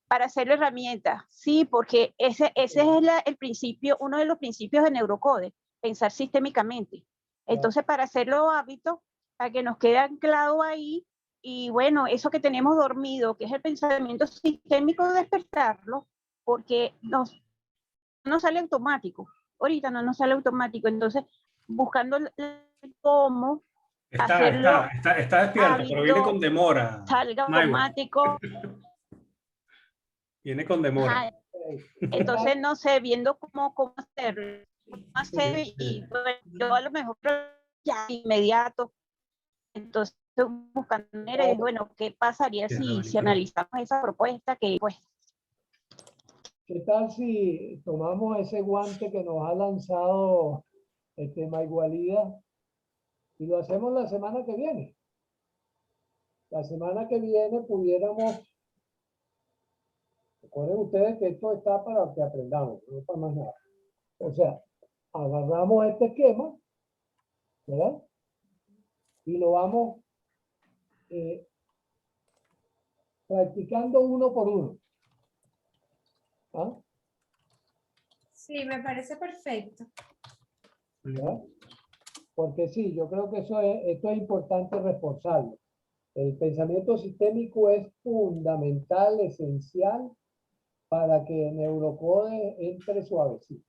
para hacerlo herramienta, sí, porque ese es el principio, uno de los principios de Neurocode, pensar sistémicamente. Entonces, para hacerlo hábito, para que nos quede anclado ahí, y bueno, eso que tenemos dormido, que es el pensamiento sistémico, despertarlo, porque no sale automático. Ahorita no nos sale automático. Entonces, buscando cómo hacerlo Está despierto, pero viene con hábito, demora. salga Maywa. automático. Viene con demora. Ajá. Entonces, no sé, viendo cómo hacerlo, y bueno, yo a lo mejor ya inmediato. Entonces, buscando manera y bueno, ¿qué pasaría si analizamos esa propuesta que pues... ¿Qué tal si tomamos ese guante que nos ha lanzado Maigualida y lo hacemos la semana que viene? La semana que viene pudiéramos, recuerden ustedes que esto está para que aprendamos, no para más nada. O sea, agarramos este esquema, ¿verdad? Y lo vamos practicando uno por uno. ¿Ah? Sí, me parece perfecto. ¿Verdad? Porque sí, yo creo que esto es importante reforzarlo. El pensamiento sistémico es fundamental, esencial para que Neurocode entre suavecito.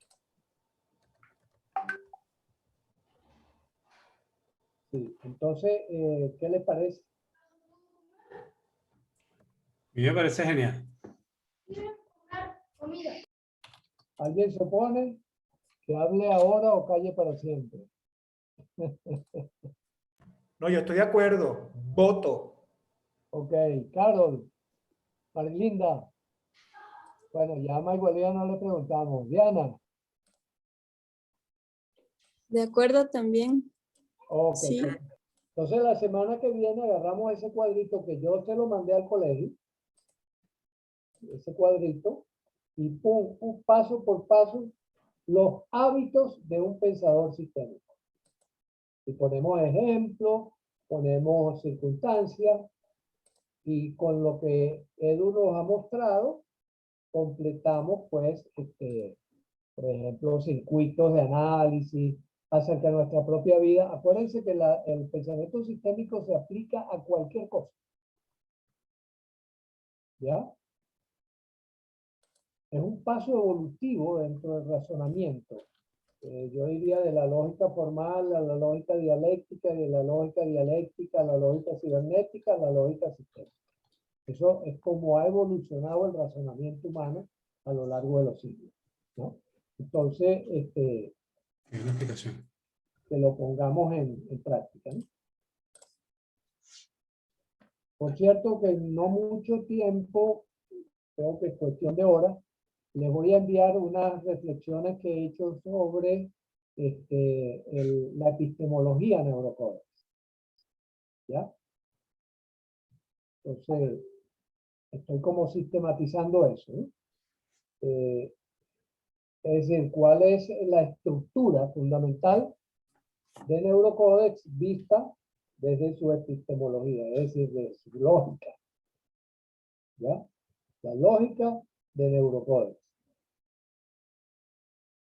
Sí, entonces, ¿qué les parece? A mí me parece genial. ¿Alguien se opone? Que hable ahora o calle para siempre. No, yo estoy de acuerdo. Voto. Ok, Carol, Marlinda. Bueno, ya a Maigualía no le preguntamos. Diana. De acuerdo también. Ok. Sí. Entonces la semana que viene agarramos ese cuadrito que yo se lo mandé al colegio, ese cuadrito, y pum, paso por paso, los hábitos de un pensador sistémico. Y ponemos ejemplos, ponemos circunstancias, y con lo que Edu nos ha mostrado, completamos pues, por ejemplo, circuitos de análisis acerca de nuestra propia vida. Acuérdense que el pensamiento sistémico se aplica a cualquier cosa. ¿Ya? Es un paso evolutivo dentro del razonamiento. Yo diría de la lógica formal a la lógica dialéctica, de la lógica dialéctica a la lógica cibernética, a la lógica sistémica. Eso es como ha evolucionado el razonamiento humano a lo largo de los siglos, ¿no? Entonces, Es una explicación. que lo pongamos en práctica, ¿no? Por cierto que en no mucho tiempo, creo que es cuestión de horas, les voy a enviar unas reflexiones que he hecho sobre la epistemología neurocódex. ¿Ya? Entonces, estoy como sistematizando eso, ¿no? Es decir, cuál es la estructura fundamental de neurocódex vista desde su epistemología, es decir, de su lógica. ¿Ya? La lógica de neurocódex,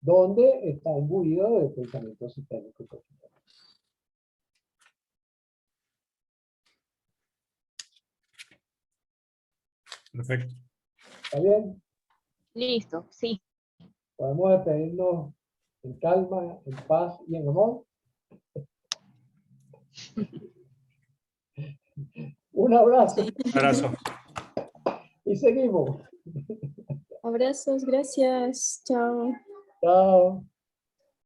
donde está imbuido de pensamiento sistémico. Perfecto. ¿Está bien? Listo, sí. Podemos despedirnos en calma, en paz y en amor. Un abrazo. Sí. Un abrazo. Y seguimos. Abrazos, gracias. Chao. Chao.